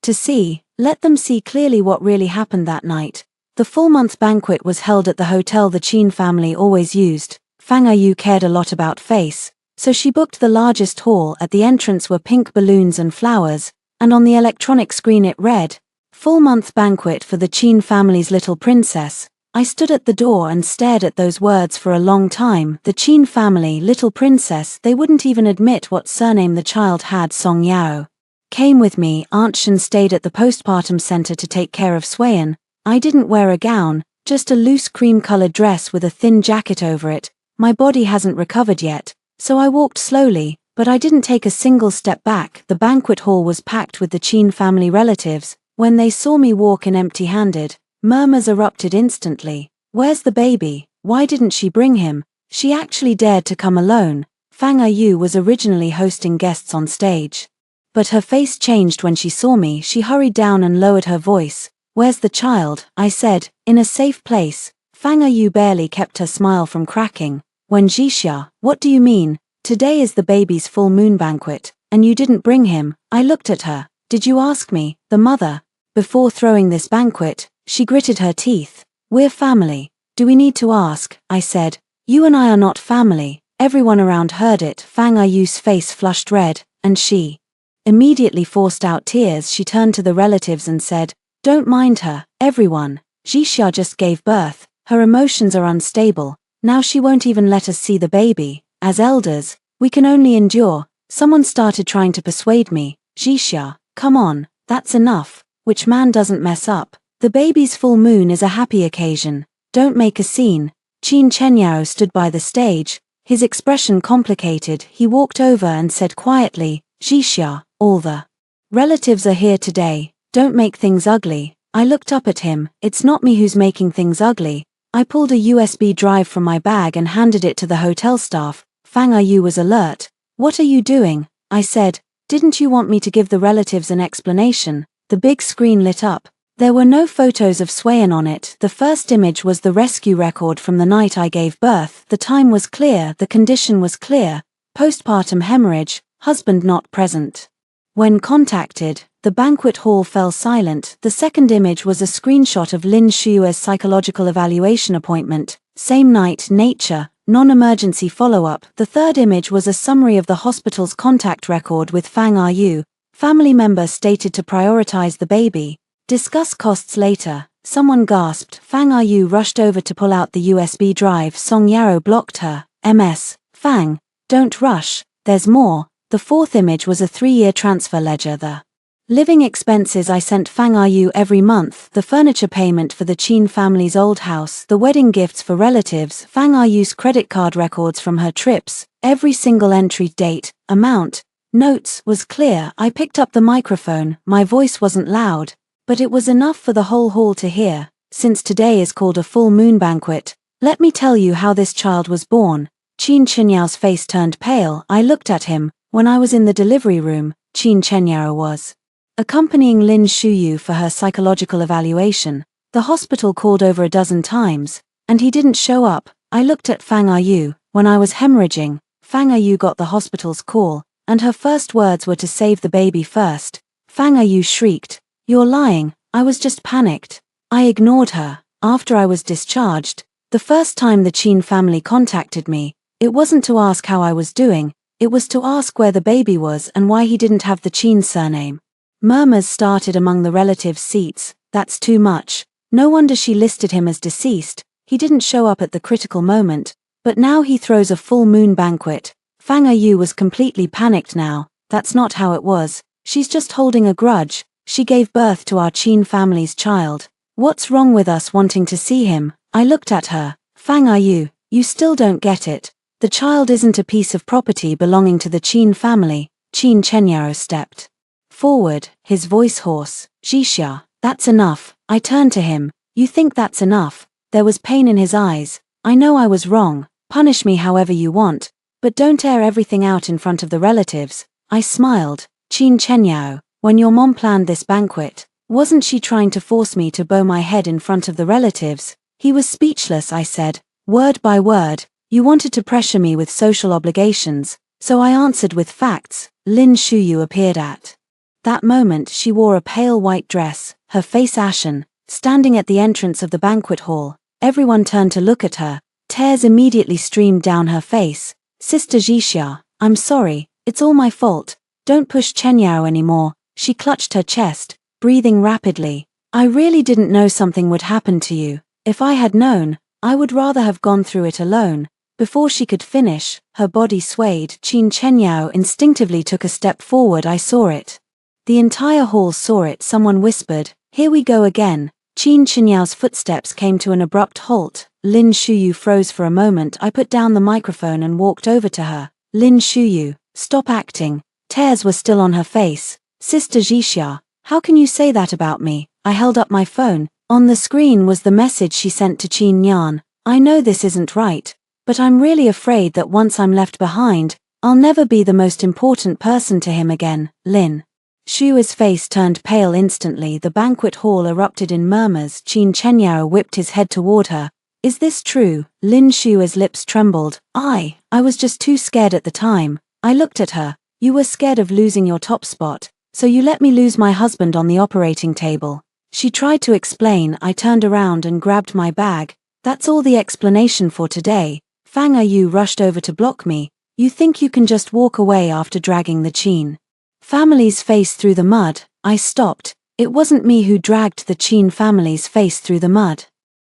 to see, let them see clearly what really happened that night. The full-month banquet was held at the hotel the Qin family always used. Fang Yu cared a lot about face, so she booked the largest hall. At the entrance were pink balloons and flowers, and on the electronic screen it read, full-month banquet for the Qin family's little princess. I stood at the door and stared at those words for a long time. The Qin family, little princess, they wouldn't even admit what surname the child had. Song Yao came with me. Aunt Shen stayed at the postpartum center to take care of Swayan. I didn't wear a gown, just a loose cream-colored dress with a thin jacket over it. My body hasn't recovered yet, so I walked slowly, but I didn't take a single step back. The banquet hall was packed with the Qin family relatives. When they saw me walk in empty-handed, murmurs erupted instantly. Where's the baby? Why didn't she bring him? She actually dared to come alone. Fang Yu was originally hosting guests on stage, but her face changed when she saw me. She hurried down and lowered her voice. Where's the child? I said, in a safe place. Fang Yu barely kept her smile from cracking. When Jixia, what do you mean? Today is the baby's full moon banquet, and you didn't bring him. I looked at her. Did you ask me, the mother, before throwing this banquet? She gritted her teeth. We're family. Do we need to ask? I said. You and I are not family. Everyone around heard it. Fang Yu's face flushed red, and she immediately forced out tears. She turned to the relatives and said, don't mind her, everyone. Jixia just gave birth. Her emotions are unstable. Now she won't even let us see the baby. As elders, we can only endure. Someone started trying to persuade me. Jixia, come on, that's enough. Which man doesn't mess up? The baby's full moon is a happy occasion. don't make a scene. Qin Chenyao stood by the stage, his expression complicated. He walked over and said quietly, Zhixia, all the relatives are here today, don't make things ugly. I looked up at him. It's not me who's making things ugly. I pulled a USB drive from my bag and handed it to the hotel staff. Fang Eryu was alert. What are you doing? I said. Didn't you want me to give the relatives an explanation? The big screen lit up. There were no photos of Swayan on it. The first image was the rescue record from the night I gave birth. The time was clear, the condition was clear. Postpartum hemorrhage, husband not present. When contacted, the banquet hall fell silent. The second image was a screenshot of Lin Shuyue's psychological evaluation appointment. Same night, Nature, non-emergency follow-up. The third image was a summary of the hospital's contact record with Fang Eryu. Family member stated to prioritize the baby. Discuss costs later. Someone gasped. Fang Eryu rushed over to pull out the USB drive. Song Yaro blocked her. MS. Fang, don't rush, there's more. The fourth image was a 3-year transfer ledger. The living expenses I sent Fang Eryu every month, the furniture payment for the Qin family's old house, the wedding gifts for relatives, Fang Eryu's credit card records from her trips, every single entry, date, amount, notes, was clear. I picked up the microphone. My voice wasn't loud, but it was enough for the whole hall to hear. Since today is called a full moon banquet, let me tell you how this child was born. Qin Chenyao's face turned pale. I looked at him. When I was in the delivery room, Qin Chenyao was accompanying Lin Shuyu for her psychological evaluation. The hospital called over a dozen times, and he didn't show up. I looked at Fang Eryu. When I was hemorrhaging, Fang Eryu got the hospital's call, and her first words were to save the baby first. Fang Eryu shrieked, "You're lying." I was just panicked. I ignored her. After I was discharged, the first time the Qin family contacted me, it wasn't to ask how I was doing, it was to ask where the baby was and why he didn't have the Qin surname. Murmurs started among the relatives' seats. That's too much. No wonder she listed him as deceased. He didn't show up at the critical moment, but now he throws a full moon banquet. Fang Eryu was completely panicked now. That's not how it was. She's just holding a grudge. She gave birth to our Qin family's child. What's wrong with us wanting to see him? I looked at her. Fang Eryu, you still don't get it. The child isn't a piece of property belonging to the Qin family. Qin Chenyao stepped forward, his voice hoarse. Zhixia, that's enough. I turned to him. You think that's enough? There was pain in his eyes. I know I was wrong. Punish me however you want, but don't air everything out in front of the relatives. I smiled. Qin Chenyao, when your mom planned this banquet, wasn't she trying to force me to bow my head in front of the relatives? He was speechless. I said, word by word, you wanted to pressure me with social obligations, so I answered with facts. Lin Shuyu appeared at that moment. She wore a pale white dress, her face ashen, standing at the entrance of the banquet hall. Everyone turned to look at her. Tears immediately streamed down her face. Sister Zhixia, I'm sorry, it's all my fault. Don't push Chenyao anymore. She clutched her chest, breathing rapidly. I really didn't know something would happen to you. If I had known, I would rather have gone through it alone. Before she could finish, her body swayed. Qin Chenyao instinctively took a step forward. I saw it. The entire hall saw it. Someone whispered, "Here we go again." Qin Chenyao's footsteps came to an abrupt halt. Lin Shuyu froze for a moment. I put down the microphone and walked over to her. Lin Shuyu, stop acting. Tears were still on her face. Sister Zhixia, how can you say that about me? I held up my phone. On the screen was the message she sent to Qin Yan. I know this isn't right, but I'm really afraid that once I'm left behind, I'll never be the most important person to him again. Lin Shu's face turned pale instantly. The banquet hall erupted in murmurs. Qin Chenyao whipped his head toward her. Is this true? Lin Shu's lips trembled. I was just too scared at the time. I looked at her. You were scared of losing your top spot, so you let me lose my husband on the operating table. She tried to explain. I turned around and grabbed my bag. That's all the explanation for today. Fang Eryu rushed over to block me. You think you can just walk away after dragging the Qin family's face through the mud? I stopped. It wasn't me who dragged the Qin family's face through the mud.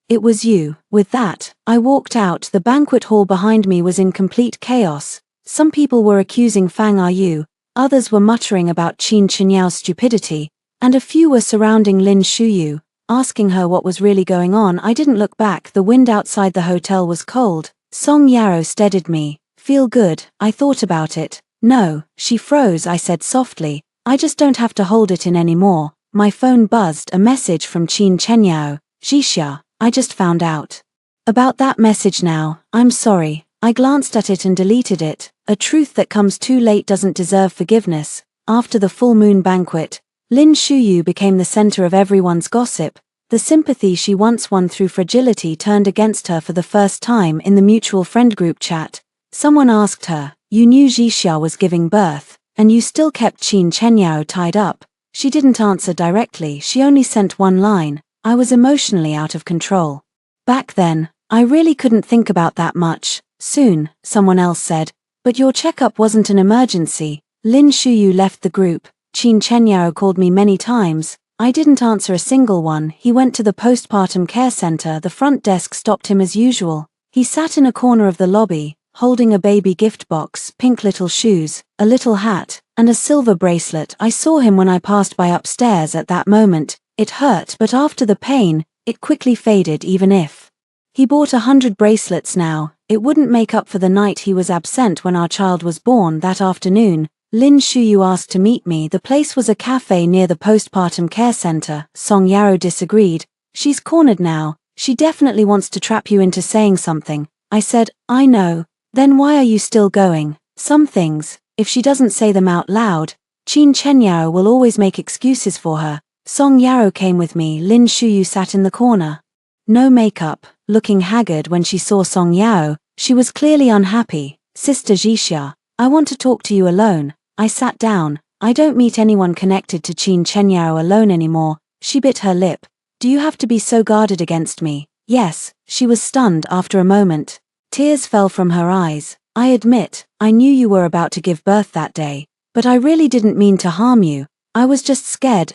It was you. With that, I walked out. The banquet hall behind me was in complete chaos. Some people were accusing Fang Eryu, others were muttering about Qin Chenyao's stupidity, and a few were surrounding Lin Shuyu. asking her what was really going on. I didn't look back. The wind outside the hotel was cold. Song Yaro steadied me. Feel good? I thought about it. No, she froze. I said softly, I just don't have to hold it in anymore. My phone buzzed, a message from Qin Chenyao. Jixia, I just found out about that message now. I'm sorry. I glanced at it and deleted it. A truth that comes too late doesn't deserve forgiveness. After the full moon banquet, Lin Shuyu became the center of everyone's gossip. The sympathy she once won through fragility turned against her for the first time in the mutual friend group chat. Someone asked her, you knew Jixia was giving birth, and you still kept Qin Chenyao tied up. She didn't answer directly, she only sent one line. I was emotionally out of control. Back then, I really couldn't think about that much. Soon, someone else said, but your checkup wasn't an emergency. Lin Shuyu left the group. Qin Chenyao called me many times. I didn't answer a single one. He went to the postpartum care center. The front desk stopped him as usual. He sat in a corner of the lobby, holding a baby gift box, pink little shoes, a little hat, and a silver bracelet. I saw him when I passed by upstairs. At that moment, it hurt, but after the pain, it quickly faded. Even if he bought 100 bracelets now, it wouldn't make up for the night he was absent when our child was born. That afternoon, Lin Shuyu asked to meet me. The place was a cafe near the postpartum care center. Song Yaro disagreed. She's cornered now. She definitely wants to trap you into saying something. I said, I know. Then why are you still going? Some things, if she doesn't say them out loud, Qin Chenyao will always make excuses for her. Song Yaro came with me. Lin Shuyu sat in the corner. No makeup, looking haggard. When she saw Song Yao, she was clearly unhappy. Sister Jixia, I want to talk to you alone. I sat down. I don't meet anyone connected to Qin Chenyao alone anymore. She bit her lip. Do you have to be so guarded against me? Yes. She was stunned. After a moment, tears fell from her eyes. I admit, I knew you were about to give birth that day, but I really didn't mean to harm you. I was just scared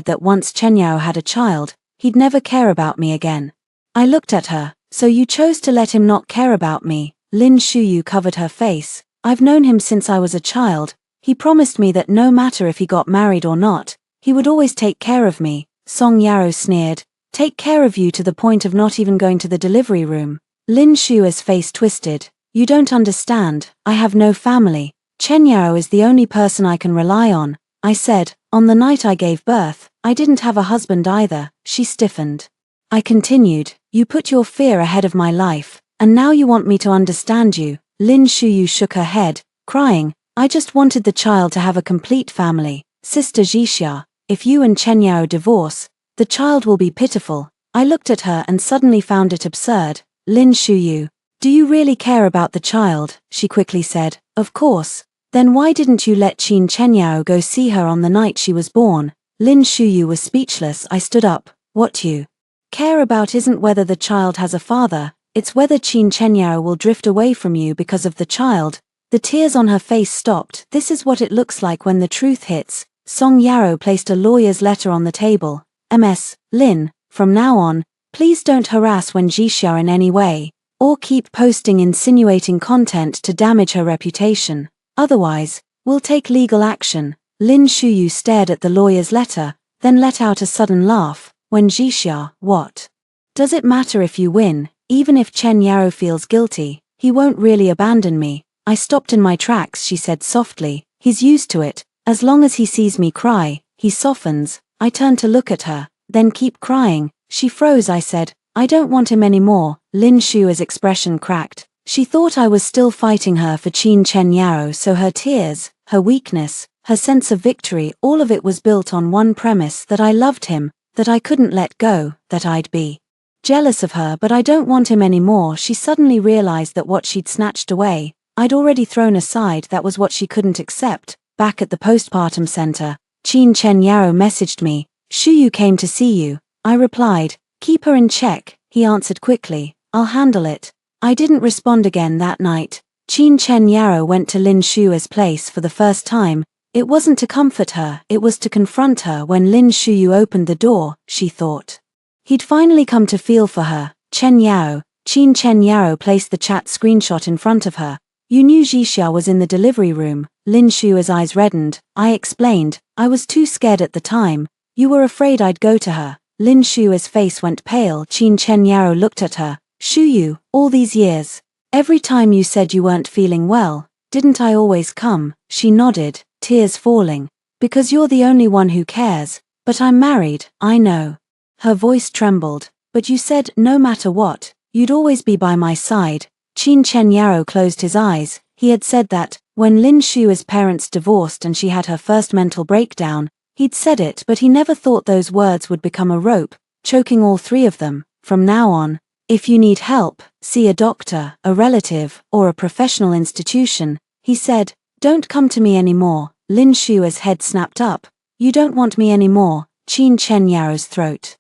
that once Chenyao had a child, he'd never care about me again. I looked at her. So you chose to let him not care about me? Lin Shuyu covered her face. I've known him since I was a child. He promised me that no matter if he got married or not, he would always take care of me. Song Yaro sneered. Take care of you to the point of not even going to the delivery room. Lin Shu's face twisted. You don't understand. I have no family. Chenyao is the only person I can rely on. I said, on the night I gave birth, I didn't have a husband either. She stiffened. I continued, you put your fear ahead of my life, and now you want me to understand you. Lin Shuyu shook her head, crying, I just wanted the child to have a complete family. Sister Jixia, if you and Chenyao divorce, the child will be pitiful. I looked at her and suddenly found it absurd. Lin Shuyu, do you really care about the child? She quickly said, of course. Then why didn't you let Qin Chenyao go see her on the night she was born? Lin Shuyu was speechless. I stood up. What you care about isn't whether the child has a father, it's whether Qin Chenyao will drift away from you because of the child. The tears on her face stopped. This is what it looks like when the truth hits. Song Yaro placed a lawyer's letter on the table. Ms. Lin, from now on, please don't harass Wen Jixia in any way, or keep posting insinuating content to damage her reputation. Otherwise, we'll take legal action. Lin Shuyu stared at the lawyer's letter, then let out a sudden laugh. Wen Jixia, what? Does it matter if you win? Even if Chen Yaro feels guilty, he won't really abandon me. I stopped in my tracks. She said softly, he's used to it. As long as he sees me cry, he softens. I turned to look at her, then keep crying. She froze. I said, I don't want him anymore. Lin Shu's expression cracked. She thought I was still fighting her for Qin Chenyao, so her tears, her weakness, her sense of victory, all of it was built on one premise: that I loved him, that I couldn't let go, that I'd be jealous of her, but I don't want him anymore. She suddenly realized that what she'd snatched away, I'd already thrown aside. That was what she couldn't accept. Back at the postpartum center, Qin Chenyao messaged me, Shuyu came to see you. I replied, keep her in check. He answered quickly, I'll handle it. I didn't respond again that night. Qin Chenyao went to Lin Shu's place for the first time. It wasn't to comfort her, it was to confront her. When Lin Shuyu opened the door, she thought he'd finally come to feel for her. Qin Chenyao placed the chat screenshot in front of her. You knew Jixia was in the delivery room. Lin Shu's eyes reddened. I explained, I was too scared at the time. You were afraid I'd go to her. Lin Shu's face went pale. Qin Chenyao looked at her. Shuyu, all these years. Every time you said you weren't feeling well, didn't I always come? She nodded, tears falling. Because you're the only one who cares. But I'm married, I know. Her voice trembled. But you said, no matter what, you'd always be by my side. Qin Chenyao closed his eyes. He had said that, when Lin Shu's parents divorced and she had her first mental breakdown, he'd said it, but he never thought those words would become a rope, choking all three of them. From now on, if you need help, see a doctor, a relative, or a professional institution, he said. Don't come to me anymore. Lin Shu's head snapped up. You don't want me anymore. Qin Chenyao's throat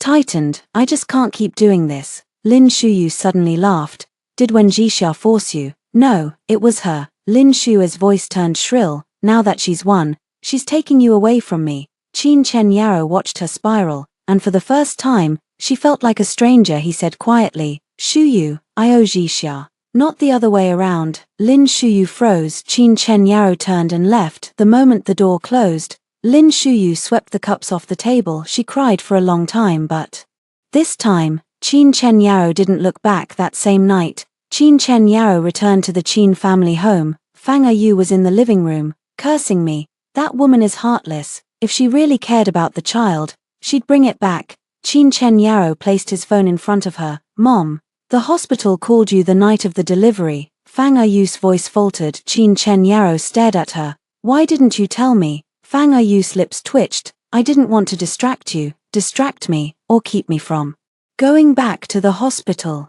tightened. I just can't keep doing this. Lin Shuyu suddenly laughed. Did Wen Jixia force you? No, it was her. Lin Shu's voice turned shrill. Now that she's won, she's taking you away from me. Qin Chenyao watched her spiral, and for the first time, she felt like a stranger. He said quietly, Shuyu, I owe Jixia. Not the other way around. Lin Shuyu froze. Qin Chenyao turned and left. The moment the door closed, Lin Shuyu swept the cups off the table. She cried for a long time, but this time, Qin Chenyao didn't look back. That same night, Qin Chenyao returned to the Qin family home. Fang Yu was in the living room, cursing me. That woman is heartless. If she really cared about the child, she'd bring it back. Qin Chenyao placed his phone in front of her. Mom, the hospital called you the night of the delivery. Fang Yu's voice faltered. Qin Chenyao stared at her. Why didn't you tell me? Fang Yu's lips twitched. I didn't want to distract you, distract me, or keep me from going back to the hospital.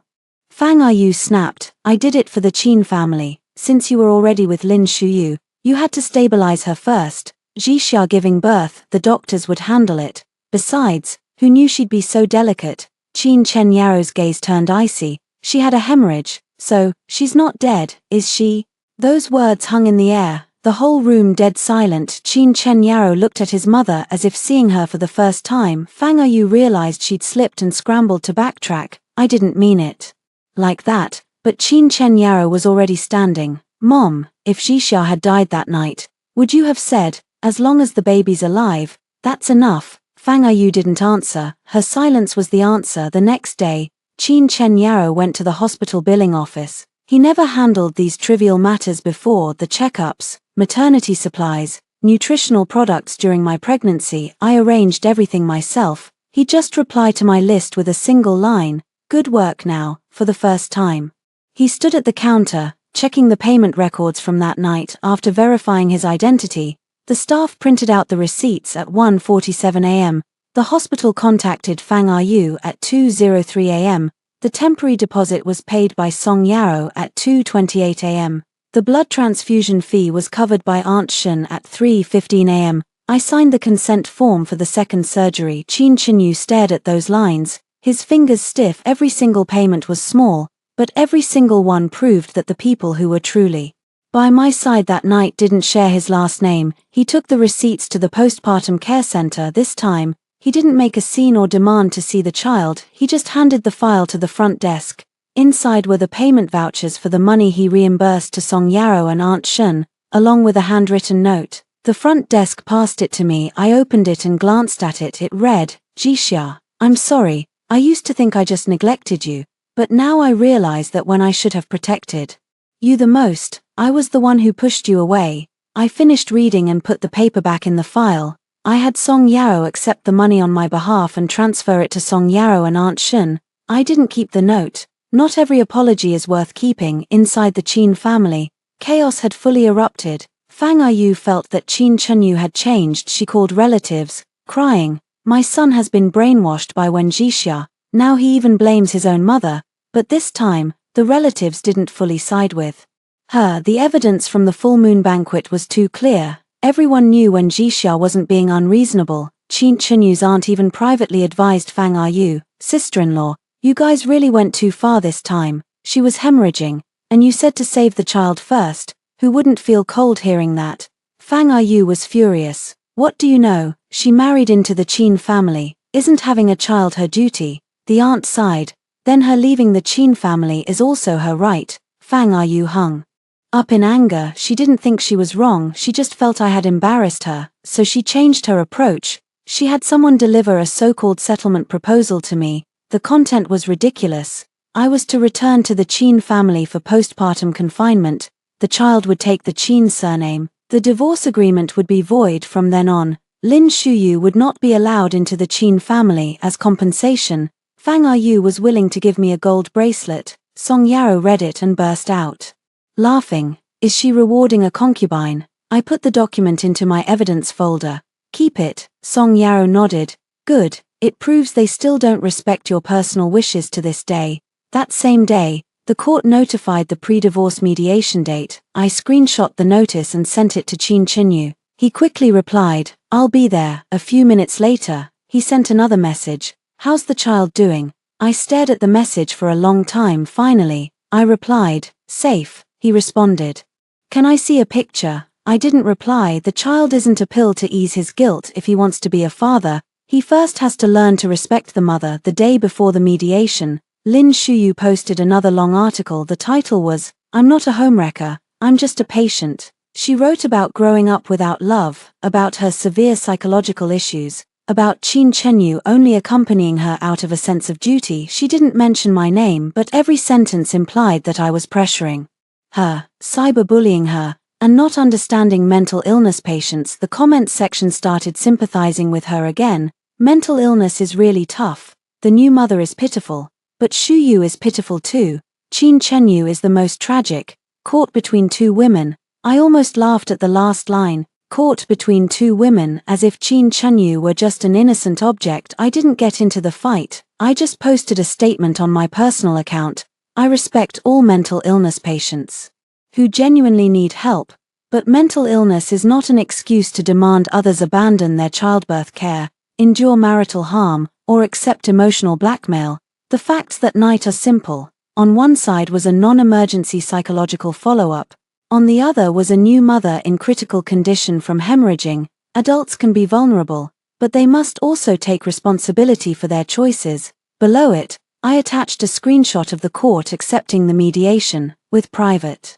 Fang Yu snapped. I did it for the Qin family. Since you were already with Lin Shuyu, you had to stabilize her first. Jixia giving birth, the doctors would handle it. Besides, who knew she'd be so delicate? Qin Chenyao's gaze turned icy. She had a hemorrhage, so, she's not dead, is she? Those words hung in the air, the whole room dead silent. Qin Chenyao looked at his mother as if seeing her for the first time. Fang Yu realized she'd slipped and scrambled to backtrack. I didn't mean it like that, but Qin Chenyao was already standing. Mom, if Jixia had died that night, would you have said, as long as the baby's alive, that's enough? Fang Yu didn't answer. Her silence was the answer. The next day, Qin Chenyao went to the hospital billing office. He never handled these trivial matters before. The checkups, maternity supplies, nutritional products during my pregnancy. I arranged everything myself. He just replied to my list with a single line. Good work now. For the first time, he stood at the counter, checking the payment records from that night. After verifying his identity, the staff printed out the receipts at 1:47 a.m. The hospital contacted Fang Yu at 2:03 a.m. The temporary deposit was paid by Song Yaro at 2:28 a.m. The blood transfusion fee was covered by Aunt Shen at 3:15 a.m. I signed the consent form for the second surgery. Qin Chenyu stared at those lines, his fingers stiff. Every single payment was small, but every single one proved that the people who were truly by my side that night didn't share his last name. He took the receipts to the postpartum care center. This time, he didn't make a scene or demand to see the child. He just handed the file to the front desk. Inside were the payment vouchers for the money he reimbursed to Song Yaro and Aunt Shen, along with a handwritten note. The front desk passed it to me. I opened it and glanced at it. It read, Jixia, I'm sorry. I used to think I just neglected you, but now I realize that when I should have protected you the most, I was the one who pushed you away. I finished reading and put the paper back in the file. I had Song Yaro accept the money on my behalf and transfer it to Song Yaro and Aunt Shen. I didn't keep the note. Not every apology is worth keeping. Inside the Qin family, chaos had fully erupted. Fang Yu felt that Qin Chenyu had changed. She called relatives, crying, my son has been brainwashed by Wen Jixia. Now he even blames his own mother, but this time, the relatives didn't fully side with her. The evidence from the full moon banquet was too clear. Everyone knew Wen Jixia wasn't being unreasonable. Qin Chenyu's aunt even privately advised Fang Yu, sister-in-law, you guys really went too far this time. She was hemorrhaging, and you said to save the child first. Who wouldn't feel cold hearing that? Fang Yu was furious. What do you know? She married into the Qin family. Isn't having a child her duty? The aunt sighed. Then her leaving the Qin family is also her right. Fang Yu hung up in anger. She didn't think she was wrong, she just felt I had embarrassed her, so she changed her approach. She had someone deliver a so-called settlement proposal to me. The content was ridiculous. I was to return to the Qin family for postpartum confinement. The child would take the Qin surname. The divorce agreement would be void from then on. Lin Shuyu would not be allowed into the Qin family as compensation. Fang Ayu was willing to give me a gold bracelet. Song Yaro read it and burst out laughing. Is she rewarding a concubine? I put the document into my evidence folder. Keep it. Song Yaro nodded. Good. It proves they still don't respect your personal wishes to this day. That same day, the court notified the pre-divorce mediation date. I screenshot the notice and sent it to Qin Chenyu. He quickly replied, I'll be there. A few minutes later, he sent another message. How's the child doing? I stared at the message for a long time. Finally, I replied, safe. He responded, can I see a picture? I didn't reply. The child isn't a pill to ease his guilt. If he wants to be a father, he first has to learn to respect the mother. The day before the mediation, Lin Shuyu posted another long article. The title was, I'm not a homewrecker, I'm just a patient. She wrote about growing up without love, about her severe psychological issues, about Qin Chenyu only accompanying her out of a sense of duty. She didn't mention my name, but every sentence implied that I was pressuring her, cyberbullying her, and not understanding mental illness patients. The comments section started sympathizing with her again. Mental illness is really tough. The new mother is pitiful. But Shuyu is pitiful too. Qin Chenyu is the most tragic. Caught between two women. I almost laughed at the last line. Caught between two women, as if Qin Chenyu were just an innocent object. I didn't get into the fight. I just posted a statement on my personal account. I respect all mental illness patients who genuinely need help, but mental illness is not an excuse to demand others abandon their childbirth care, endure marital harm, or accept emotional blackmail. The facts that night are simple. On one side was a non-emergency psychological follow-up. On the other was a new mother in critical condition from hemorrhaging. Adults can be vulnerable, but they must also take responsibility for their choices. Below it, I attached a screenshot of the court accepting the mediation, with private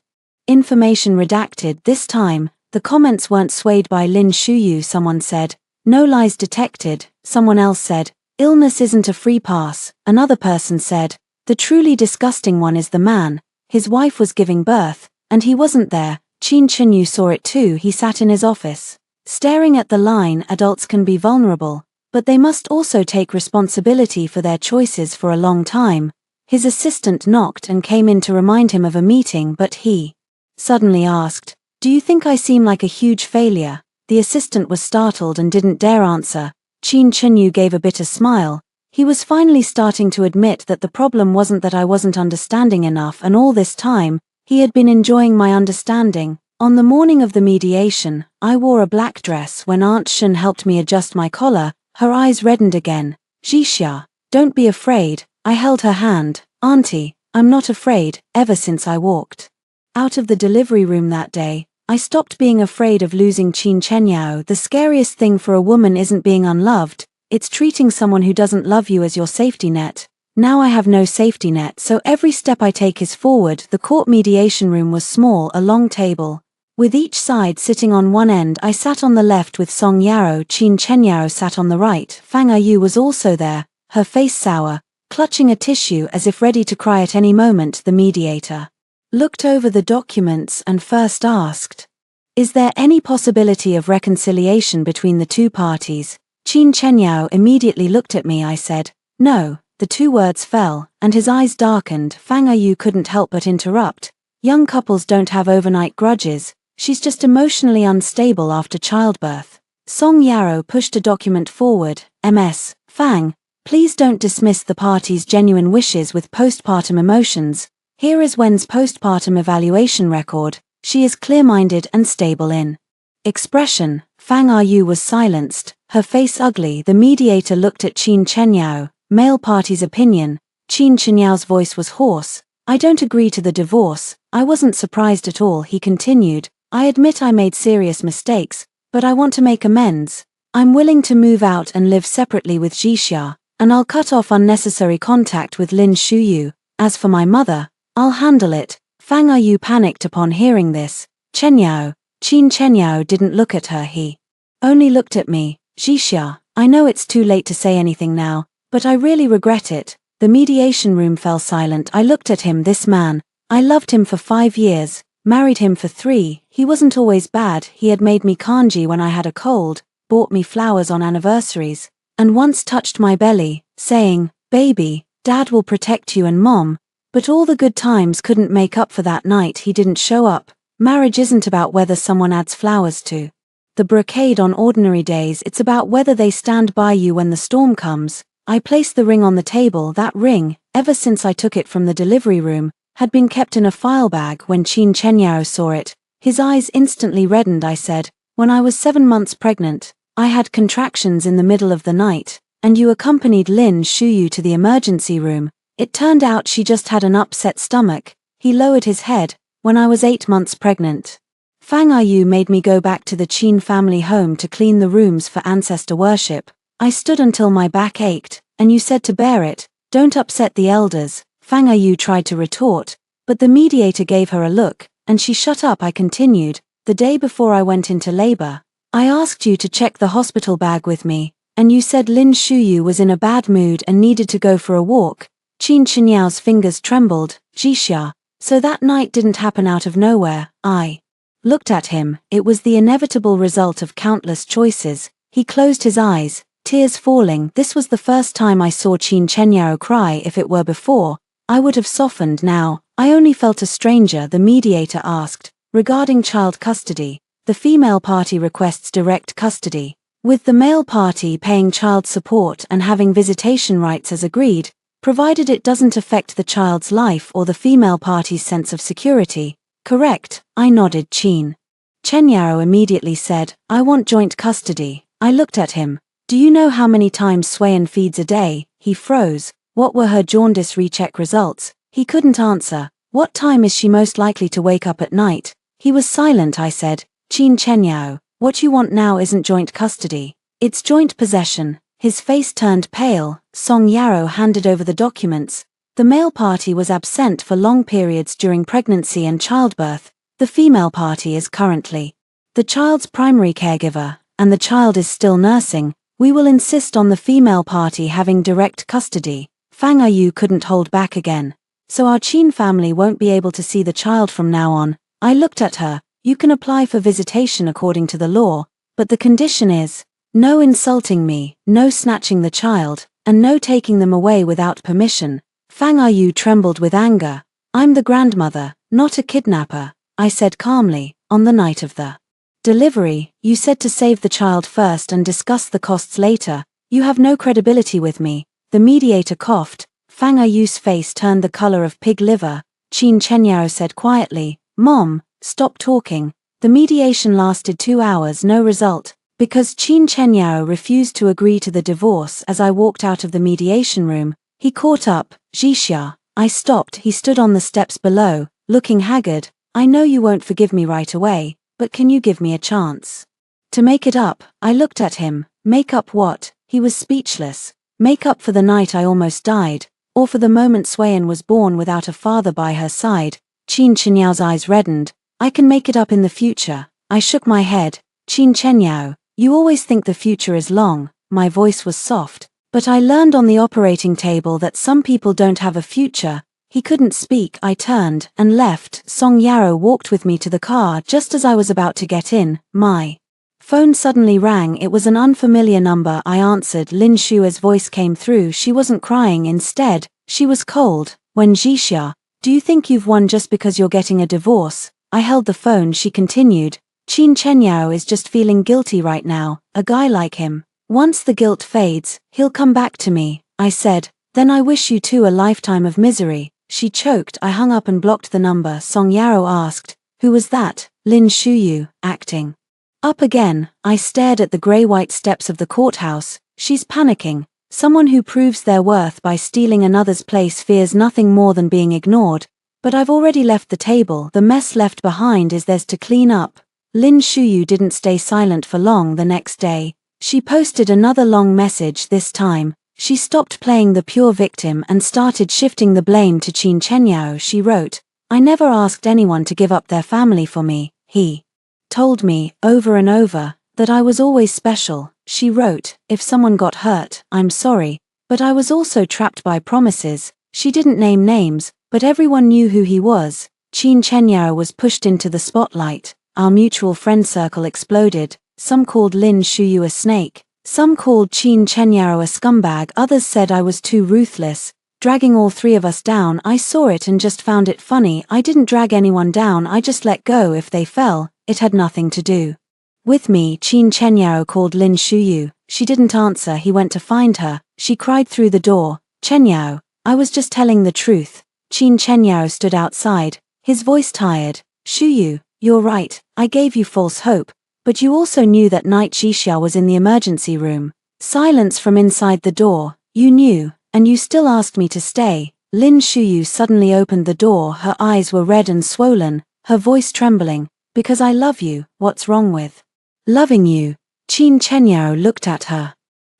information redacted. This time, the comments weren't swayed by Lin Shuyu. Someone said, no lies detected. Someone else said, illness isn't a free pass. Another person said, the truly disgusting one is the man. His wife was giving birth, and he wasn't there. Qin Chenyu saw it too. He sat in his office, staring at the line. Adults can be vulnerable, but they must also take responsibility for their choices. For a long time, his assistant knocked and came in to remind him of a meeting, but he suddenly asked, do you think I seem like a huge failure? The assistant was startled and didn't dare answer. Qin Chenyu gave a bitter smile. He was finally starting to admit that the problem wasn't that I wasn't understanding enough, and all this time, he had been enjoying my understanding. On the morning of the mediation, I wore a black dress. When Aunt Shen helped me adjust my collar, her eyes reddened again. Jixia, don't be afraid. I held her hand. Auntie, I'm not afraid. Ever since I walked out of the delivery room that day, I stopped being afraid of losing Qin Chenyao. The scariest thing for a woman isn't being unloved, it's treating someone who doesn't love you as your safety net. Now I have no safety net, so every step I take is forward. The court mediation room was small, a long table, with each side sitting on one end. I sat on the left with Song Yaro. Qin Chenyao sat on the right. Fang Ayu was also there, her face sour, clutching a tissue as if ready to cry at any moment. The mediator looked over the documents and first asked, is there any possibility of reconciliation between the two parties? Qin Chenyao immediately looked at me. I said, no. The two words fell, and his eyes darkened. Fang Ayu couldn't help but interrupt. Young couples don't have overnight grudges. She's just emotionally unstable after childbirth. Song Yaro pushed a document forward. Ms. Fang, please don't dismiss the party's genuine wishes with postpartum emotions. Here is Wen's postpartum evaluation record. She is clear-minded and stable in expression. Fang Ayu was silenced, her face ugly. The mediator looked at Qin Chenyao. Male party's opinion. Qin Chenyao's voice was hoarse. I don't agree to the divorce. I wasn't surprised at all. He continued, I admit I made serious mistakes, but I want to make amends. I'm willing to move out and live separately with Jixia, and I'll cut off unnecessary contact with Lin Shuyu. As for my mother, I'll handle it. Fang Ayu panicked upon hearing this. Chenyao. Qin Chenyao didn't look at her. He only looked at me. Jixia, I know it's too late to say anything now, but I really regret it. The mediation room fell silent. I looked at him, this man. I loved him for 5 years, married him for 3, he wasn't always bad, he had made me kanji when I had a cold, bought me flowers on anniversaries, and once touched my belly, saying, "Baby, Dad will protect you and Mom." But all the good times couldn't make up for that night he didn't show up. Marriage isn't about whether someone adds flowers to the brocade on ordinary days, it's about whether they stand by you when the storm comes. I placed the ring on the table. That ring, ever since I took it from the delivery room, had been kept in a file bag. When Qin Chenyao saw it, his eyes instantly reddened. I said, "When I was 7 months pregnant, I had contractions in the middle of the night, and you accompanied Lin Shuyu to the emergency room. It turned out she just had an upset stomach." He lowered his head. "When I was 8 months pregnant, Fang Ayu made me go back to the Qin family home to clean the rooms for ancestor worship. I stood until my back ached, and you said to bear it, don't upset the elders." Fang Ayu tried to retort, but the mediator gave her a look, and she shut up. I continued, "The day before I went into labor, I asked you to check the hospital bag with me, and you said Lin Shuyu was in a bad mood and needed to go for a walk." Qin Chenyao's fingers trembled. "Jixia, so that night didn't happen out of nowhere." I looked at him. It was the inevitable result of countless choices. He closed his eyes, tears falling. This was the first time I saw Qin Chenyao cry. If it were before, I would have softened. Now, I only felt a stranger. The mediator asked, "Regarding child custody, the female party requests direct custody, with the male party paying child support and having visitation rights as agreed, provided it doesn't affect the child's life or the female party's sense of security. Correct?" I nodded. Qin Chenyao immediately said, "I want joint custody." I looked at him. "Do you know how many times Swayan feeds a day?" He froze. What were her jaundice recheck results? He couldn't answer. "What time is she most likely to wake up at night?" He was silent. I said, "Qin Chenyao, what you want now isn't joint custody. It's joint possession." His face turned pale. Song Yarrow handed over the documents. The male party was absent for long periods during pregnancy and childbirth. The female party is currently the child's primary caregiver, and the child is still nursing. We will insist on the female party having direct custody. Fang Ayu couldn't hold back again. "So our Qin family won't be able to see the child from now on?" I looked at her. "You can apply for visitation according to the law, but the condition is no insulting me, no snatching the child, and no taking them away without permission." Fang Ayu trembled with anger. "I'm the grandmother, not a kidnapper," I said calmly. "On the night of the delivery, you said to save the child first and discuss the costs later. You have no credibility with me." The mediator coughed. Fang Ayu's face turned the color of pig liver. Qin Chenyao said quietly, "Mom, stop talking." The mediation lasted 2 hours. No result, because Qin Chenyao refused to agree to the divorce. As I walked out of the mediation room, he caught up. "Jixia." I stopped. He stood on the steps below, looking haggard. "I know you won't forgive me right away, but can you give me a chance to make it up?" I looked at him. "Make up what?" He was speechless. "Make up for the night I almost died, or for the moment Swayan was born without a father by her side." Qin Chenyao's eyes reddened. "I can make it up in the future." I shook my head. "Qin Chenyao, you always think the future is long." My voice was soft. "But I learned on the operating table that some people don't have a future." He couldn't speak. I turned and left. Song Yarrow walked with me to the car. Just as I was about to get in, my phone suddenly rang. It was an unfamiliar number. I answered. Lin Shua's voice came through. She wasn't crying. Instead, she was cold. "When Jixia, do you think you've won just because you're getting a divorce?" I held the phone. She continued, "Qin Chenyao is just feeling guilty right now. A guy like him, once the guilt fades, he'll come back to me." I said, "Then I wish you two a lifetime of misery." She choked. I hung up and blocked the number. Song Yarrow asked, "Who was that?" "Lin Shuyu, acting up again." I stared at the grey-white steps of the courthouse. "She's panicking. Someone who proves their worth by stealing another's place fears nothing more than being ignored. But I've already left the table. The mess left behind is theirs to clean up." Lin Shuyu didn't stay silent for long. The next day, she posted another long message. This time, she stopped playing the pure victim and started shifting the blame to Qin Chenyao. She wrote, "I never asked anyone to give up their family for me. He told me, over and over, That I was always special, she wrote. If someone got hurt, I'm sorry. But I was also trapped by promises. She didn't name names, but everyone knew who he was. Qin Chenyao was pushed into the spotlight. Our mutual friend circle exploded. Some called Lin Shuyu a snake. Some called Qin Chenyao a scumbag. Others said I was too ruthless, dragging all three of us down. I saw it and just found it funny. I didn't drag anyone down, I just let go. If they fell, it had nothing to do with me. Qin Chenyao called Lin Shuyu. She didn't answer. He went to find her. She cried through the door, "Chenyao, I was just telling the truth." Qin Chenyao stood outside, his voice tired. "Shuyu, you're right, I gave you false hope. But you also knew that night Jixia was in the emergency room." Silence from inside the door. "You knew, and you still asked me to stay." Lin Shuyu suddenly opened the door. Her eyes were red and swollen, her voice trembling. "Because I love you. What's wrong with loving you?" Qin Chenyao looked at her.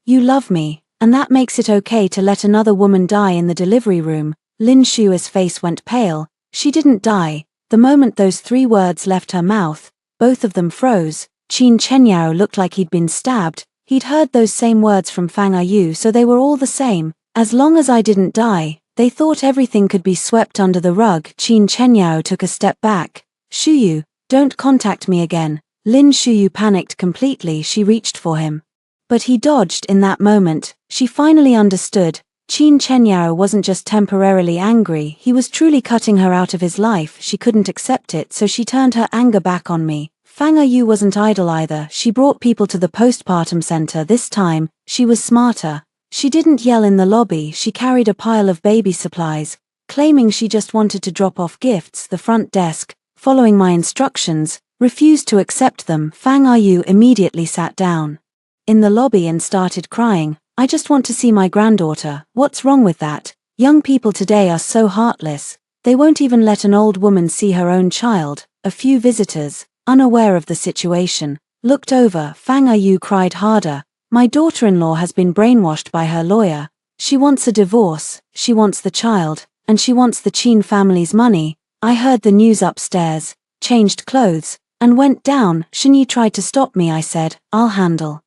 "You love me, and that makes it okay to let another woman die in the delivery room." Lin Shu's face went pale. She didn't die. The moment those three words left her mouth, both of them froze. Qin Chenyao looked like he'd been stabbed. He'd heard those same words from Fang Ayu, so they were all the same. As long as I didn't die, they thought everything could be swept under the rug. Qin Chenyao took a step back. "Shuyu, don't contact me again." Lin Shuyu panicked completely. She reached for him, but he dodged. In that moment, she finally understood. Qin Chenyao wasn't just temporarily angry, he was truly cutting her out of his life. She couldn't accept it, so she turned her anger back on me. Fang Ayu wasn't idle either. She brought people to the postpartum center. This time, she was smarter. She didn't yell in the lobby. She carried a pile of baby supplies, claiming she just wanted to drop off gifts. The front desk, following my instructions, refused to accept them. Fang Ayu immediately sat down in the lobby and started crying. "I just want to see my granddaughter." "What's wrong with that? Young people today are so heartless. They won't even let an old woman see her own child." A few visitors, unaware of the situation, looked over. Fang Ayu cried harder. "My daughter-in-law has been brainwashed by her lawyer. She wants a divorce, she wants the child, and she wants the Qin family's money." I heard the news upstairs, changed clothes, and went down. Shenyi tried to stop me. I said, "I'll handle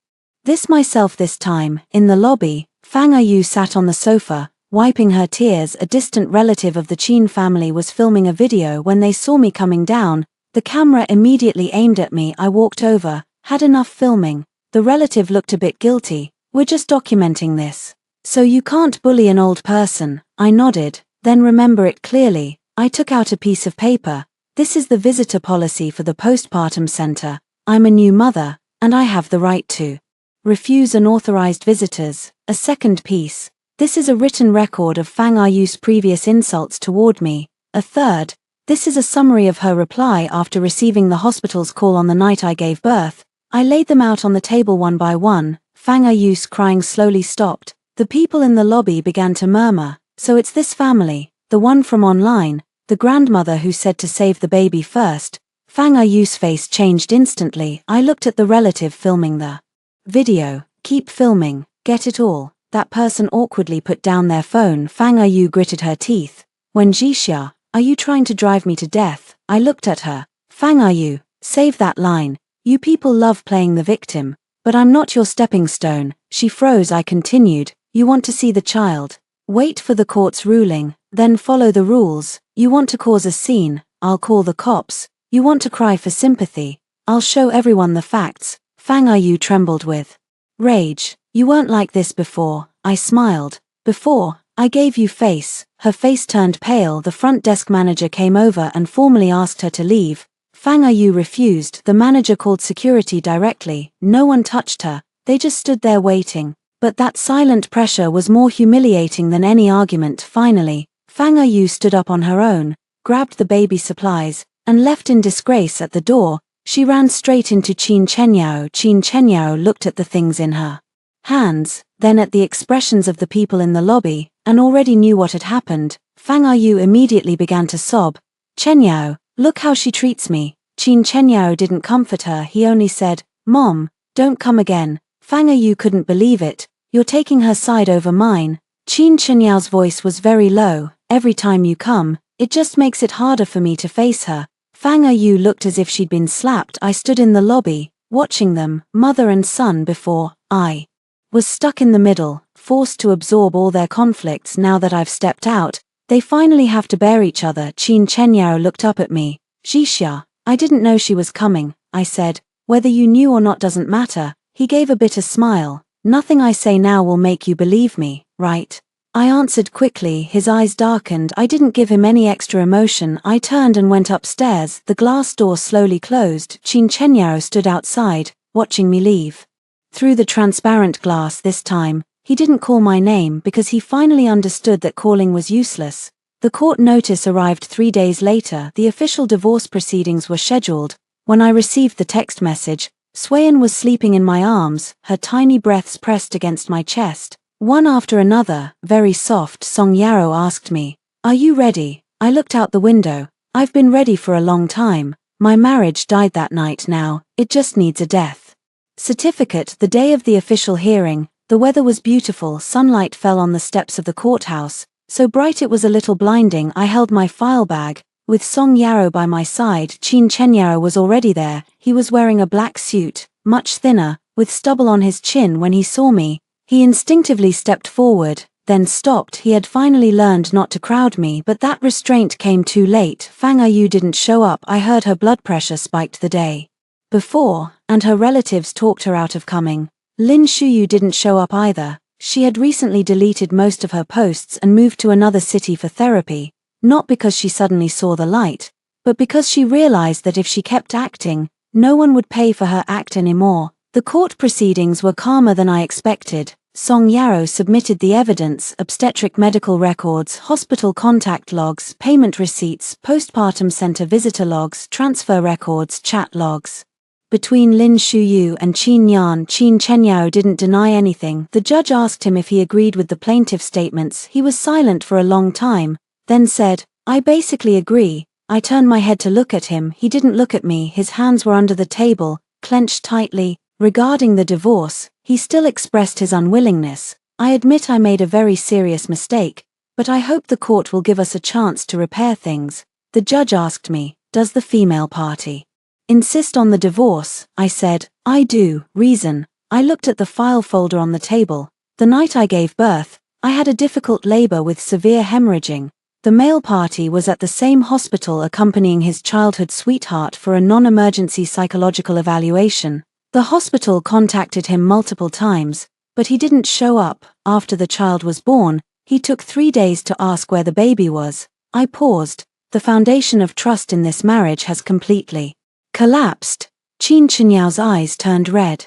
this myself this time." In the lobby, Fang Ayu sat on the sofa, wiping her tears. A distant relative of the Qin family was filming a video. When they saw me coming down, the camera immediately aimed at me. I walked over. "Had enough filming." The relative looked a bit guilty. "We're just documenting this. So you can't bully an old person." I nodded. "Then remember it clearly." I took out a piece of paper. "This is the visitor policy for the postpartum center. I'm a new mother, and I have the right to refuse unauthorized visitors." A second piece. "This is a written record of Fang Ayu's previous insults toward me." A third. "This is a summary of her reply after receiving the hospital's call on the night I gave birth." I laid them out on the table one by one. Fang Ayu's crying slowly stopped. The people in the lobby began to murmur. "So it's this family, the one from online, the grandmother who said to save the baby first." Fang Ayu's face changed instantly. I looked at the relative filming the video. "Keep filming, get it all." That person awkwardly put down their phone. Fang Ayu gritted her teeth. "When Jixia, are you trying to drive me to death?" I looked at her. "Fang Ayu, save that line. You people love playing the victim, but I'm not your stepping stone." She froze. I continued, "You want to see the child? Wait for the court's ruling, then follow the rules. You want to cause a scene? I'll call the cops. You want to cry for sympathy? I'll show everyone the facts." Fang Ayu trembled with rage. "You weren't like this before." I smiled. "Before, I gave you face." Her face turned pale. The front desk manager came over and formally asked her to leave. Fang Ayu refused. The manager called security directly. No one touched her. They just stood there waiting. But that silent pressure was more humiliating than any argument. Finally, Fang Ayu stood up on her own, grabbed the baby supplies, and left in disgrace. At the door, she ran straight into Qin Chenyao. Qin Chenyao looked at the things in her hands, then at the expressions of the people in the lobby, and already knew what had happened. Fang Ayu immediately began to sob. "Chenyao, look how she treats me." Qin Chenyao didn't comfort her. He only said, "Mom, don't come again." Fang Ayu couldn't believe it. "You're taking her side over mine." Qin Chenyao's voice was very low. "Every time you come, it just makes it harder for me to face her." Fang Ayu looked as if she'd been slapped. I stood in the lobby, watching them, mother and son before. I was stuck in the middle, forced to absorb all their conflicts. Now that I've stepped out, they finally have to bear each other. Qin Chenyao looked up at me. Jixia, I didn't know she was coming, I said. Whether you knew or not doesn't matter. He gave a bitter smile. Nothing I say now will make you believe me, right? I answered quickly. His eyes darkened. I didn't give him any extra emotion. I turned and went upstairs. The glass door slowly closed. Qin Chenyao stood outside, watching me leave. Through the transparent glass this time, he didn't call my name because he finally understood that calling was useless. The court notice arrived 3 days later. The official divorce proceedings were scheduled. When I received the text message, Swayan was sleeping in my arms, her tiny breaths pressed against my chest. One after another, very soft. Song Yarrow asked me, "Are you ready?" I looked out the window. I've been ready for a long time. My marriage died that night now, it just needs a death certificate. The day of the official hearing, the weather was beautiful. Sunlight fell on the steps of the courthouse, so bright it was a little blinding. I held my file bag, with Song Yarrow by my side. Qin Chenyao was already there. He was wearing a black suit, much thinner, with stubble on his chin. When he saw me, he instinctively stepped forward, then stopped. He had finally learned not to crowd me, but that restraint came too late. Fang Ayu didn't show up. I heard her blood pressure spiked the day before, and her relatives talked her out of coming. Lin Shuyu didn't show up either. She had recently deleted most of her posts and moved to another city for therapy, not because she suddenly saw the light, but because she realized that if she kept acting, no one would pay for her act anymore. The court proceedings were calmer than I expected. Song Yarrow submitted the evidence: obstetric medical records, hospital contact logs, payment receipts, postpartum center visitor logs, transfer records, chat logs. Between Lin Shuyu and Qin Yan, Qin Chenyao didn't deny anything. The judge asked him if he agreed with the plaintiff's statements. He was silent for a long time, then said, "I basically agree." I turned my head to look at him. He didn't look at me. His hands were under the table, clenched tightly. Regarding the divorce, he still expressed his unwillingness. "I admit I made a very serious mistake, but I hope the court will give us a chance to repair things." The judge asked me, "Does the female party insist on the divorce?" I said, "I do." Reason: I looked at the file folder on the table. The night I gave birth, I had a difficult labor with severe hemorrhaging. The male party was at the same hospital accompanying his childhood sweetheart for a non-emergency psychological evaluation. The hospital contacted him multiple times, but he didn't show up. After the child was born, he took 3 days to ask where the baby was. I paused. The foundation of trust in this marriage has completely collapsed. Qin Chenyao's eyes turned red.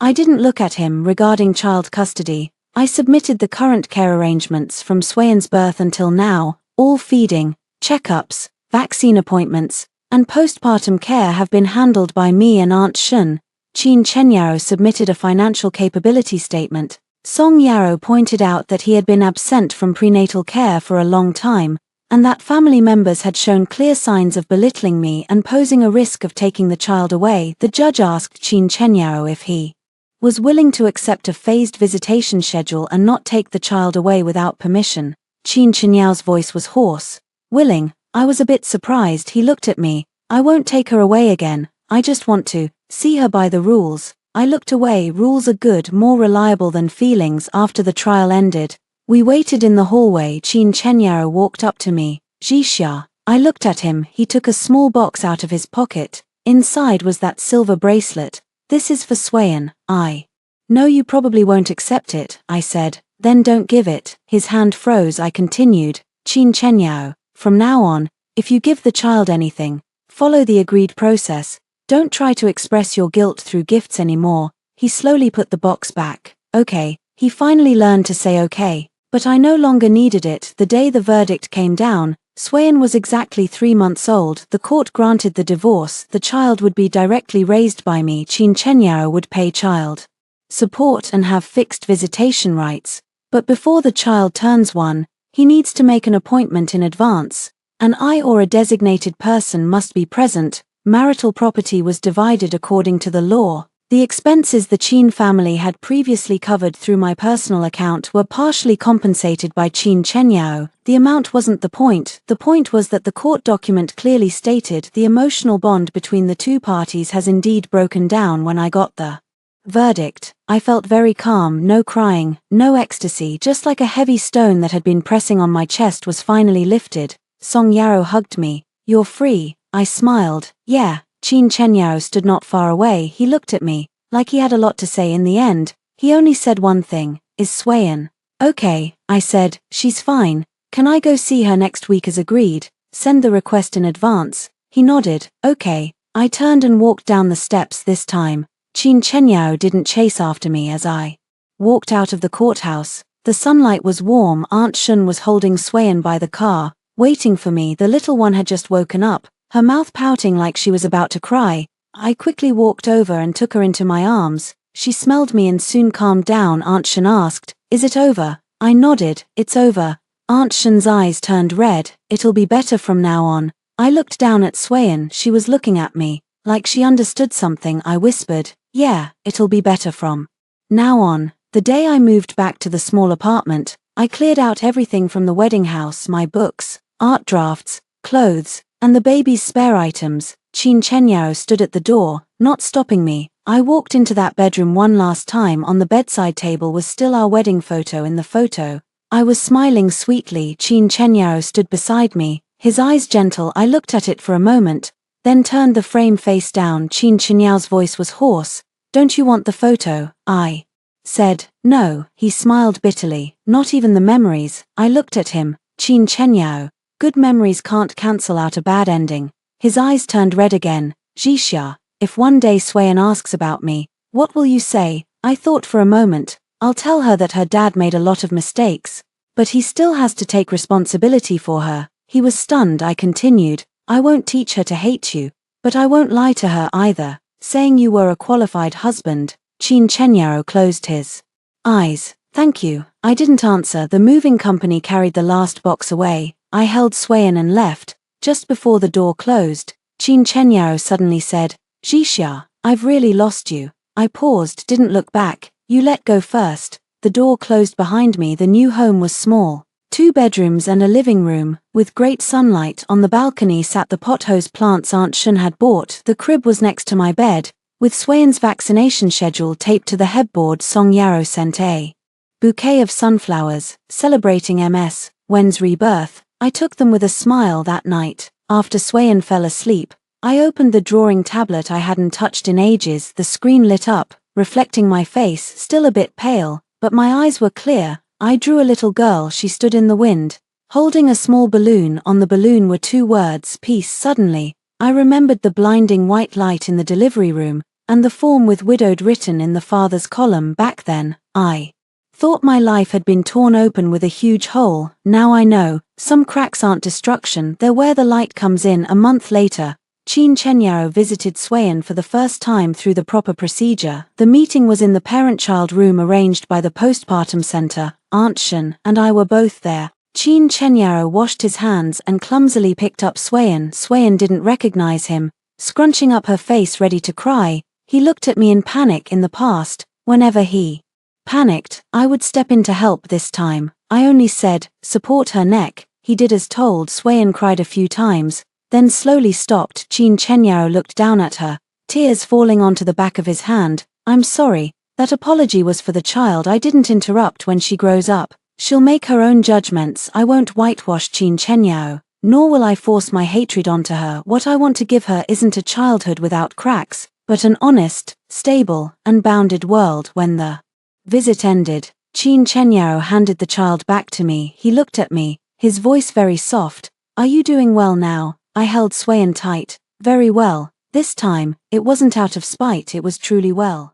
I didn't look at him. Regarding child custody, I submitted the current care arrangements from Swayan's birth until now. All feeding, checkups, vaccine appointments, and postpartum care have been handled by me and Aunt Shun. Qin Chenyao submitted a financial capability statement. Song Yarrow pointed out that he had been absent from prenatal care for a long time, and that family members had shown clear signs of belittling me and posing a risk of taking the child away. The judge asked Qin Chenyao if he was willing to accept a phased visitation schedule and not take the child away without permission. Qin Chenyao's voice was hoarse. "Willing." I was a bit surprised. He looked at me. "I won't take her away again. I just want to see her by the rules." I looked away. Rules are good, more reliable than feelings. After the trial ended, we waited in the hallway. Qin Chenyao walked up to me. "Jixia." I looked at him. He took a small box out of his pocket. Inside was that silver bracelet. "This is for Swayan." I know you probably won't accept it, I said. "Then don't give it." His hand froze. I continued, "Qin Chenyao, from now on, if you give the child anything, follow the agreed process. Don't try to express your guilt through gifts anymore." He slowly put the box back. "Okay." He finally learned to say okay. But I no longer needed it. The day the verdict came down, Swayan was exactly 3 months old. The court granted the divorce. The child would be directly raised by me. Qin Chenyao would pay child support and have fixed visitation rights. But before the child turns 1, he needs to make an appointment in advance. An I or a designated person must be present. Marital property was divided according to the law. The expenses the Chin family had previously covered through my personal account were partially compensated by Chin Chenyao. The amount wasn't the point was that the court document clearly stated the emotional bond between the two parties has indeed broken down when I got the verdict. I felt very calm, no crying, no ecstasy, just like a heavy stone that had been pressing on my chest was finally lifted. Song Yaro hugged me. "You're free." I smiled. "Yeah." Chin Chenyao stood not far away. He looked at me, like he had a lot to say. In the end, he only said one thing, "Is Swayan okay?" I said, "She's fine. Can I go see her next week as agreed? Send the request in advance." He nodded. "Okay." I turned and walked down the steps. This time, Chin Chenyao didn't chase after me as I walked out of the courthouse. The sunlight was warm. Aunt Shun was holding Swayan by the car, waiting for me. The little one had just woken up, her mouth pouting like she was about to cry. I quickly walked over and took her into my arms. She smelled me and soon calmed down. Aunt Shun asked, "Is it over?" I nodded. "It's over." Aunt Shun's eyes turned red. "It'll be better from now on." I looked down at Swayan. She was looking at me, like she understood something. I whispered, "Yeah, it'll be better from now on." The day I moved back to the small apartment, I cleared out everything from the wedding house, my books, art drafts, clothes, and the baby's spare items. Chin Chenyao stood at the door, not stopping me. I walked into that bedroom one last time. On the bedside table was still our wedding photo. In the photo, I was smiling sweetly. Chin Chenyao stood beside me, his eyes gentle. I looked at it for a moment, then turned the frame face down. Chin Chenyao's voice was hoarse. "Don't you want the photo?" I said. "No." He smiled bitterly. "Not even the memories." I looked at him. "Chin Chenyao, good memories can't cancel out a bad ending." His eyes turned red again. "Jixia, if one day Swayan asks about me, what will you say?" I thought for a moment. "I'll tell her that her dad made a lot of mistakes, but he still has to take responsibility for her." He was stunned. I continued, "I won't teach her to hate you, but I won't lie to her either, saying you were a qualified husband." Chin Chenyao closed his eyes. "Thank you." I didn't answer. The moving company carried the last box away. I held Swayan and left. Just before the door closed, Chin Chenyao suddenly said, "Jixia, I've really lost you." I paused, didn't look back. "You let go first." The door closed behind me. The new home was small. 2 bedrooms and a living room, with great sunlight. On the balcony sat the pothose plants Aunt Shun had bought. The crib was next to my bed, with Swayan's vaccination schedule taped to the headboard. Song Yaro sent a bouquet of sunflowers, celebrating MS Wen's rebirth. I took them with a smile. That night, after Swayan fell asleep, I opened the drawing tablet I hadn't touched in ages. The screen lit up, reflecting my face, still a bit pale, but my eyes were clear. I drew a little girl. She stood in the wind, holding a small balloon. On the balloon were 2 words, peace. Suddenly, I remembered the blinding white light in the delivery room, and the form with widowed written in the father's column. Back then, I thought my life had been torn open with a huge hole. Now I know, some cracks aren't destruction, they're where the light comes in. A month later, Chin Chenyao visited Swayan for the first time through the proper procedure. The meeting was in the parent-child room arranged by the postpartum center. Aunt Shun and I were both there. Chin Chenyao washed his hands and clumsily picked up Swayan. Swayan didn't recognize him, scrunching up her face ready to cry. He looked at me in panic. In the past, whenever he panicked, I would step in to help. This time, I only said, "Support her neck." He did as told. Swayan cried a few times, then slowly stopped. Chin Chenyao looked down at her, tears falling onto the back of his hand. "I'm sorry. That apology was for the child. I didn't interrupt. When she grows up, she'll make her own judgments. I won't whitewash Chin Chenyao, nor will I force my hatred onto her. What I want to give her isn't a childhood without cracks, but an honest, stable, and bounded world." When the visit ended, Chin Chenyao handed the child back to me. He looked at me, his voice very soft. "Are you doing well now?" I held Swayan tight. "Very well. This time, it wasn't out of spite, it was truly well."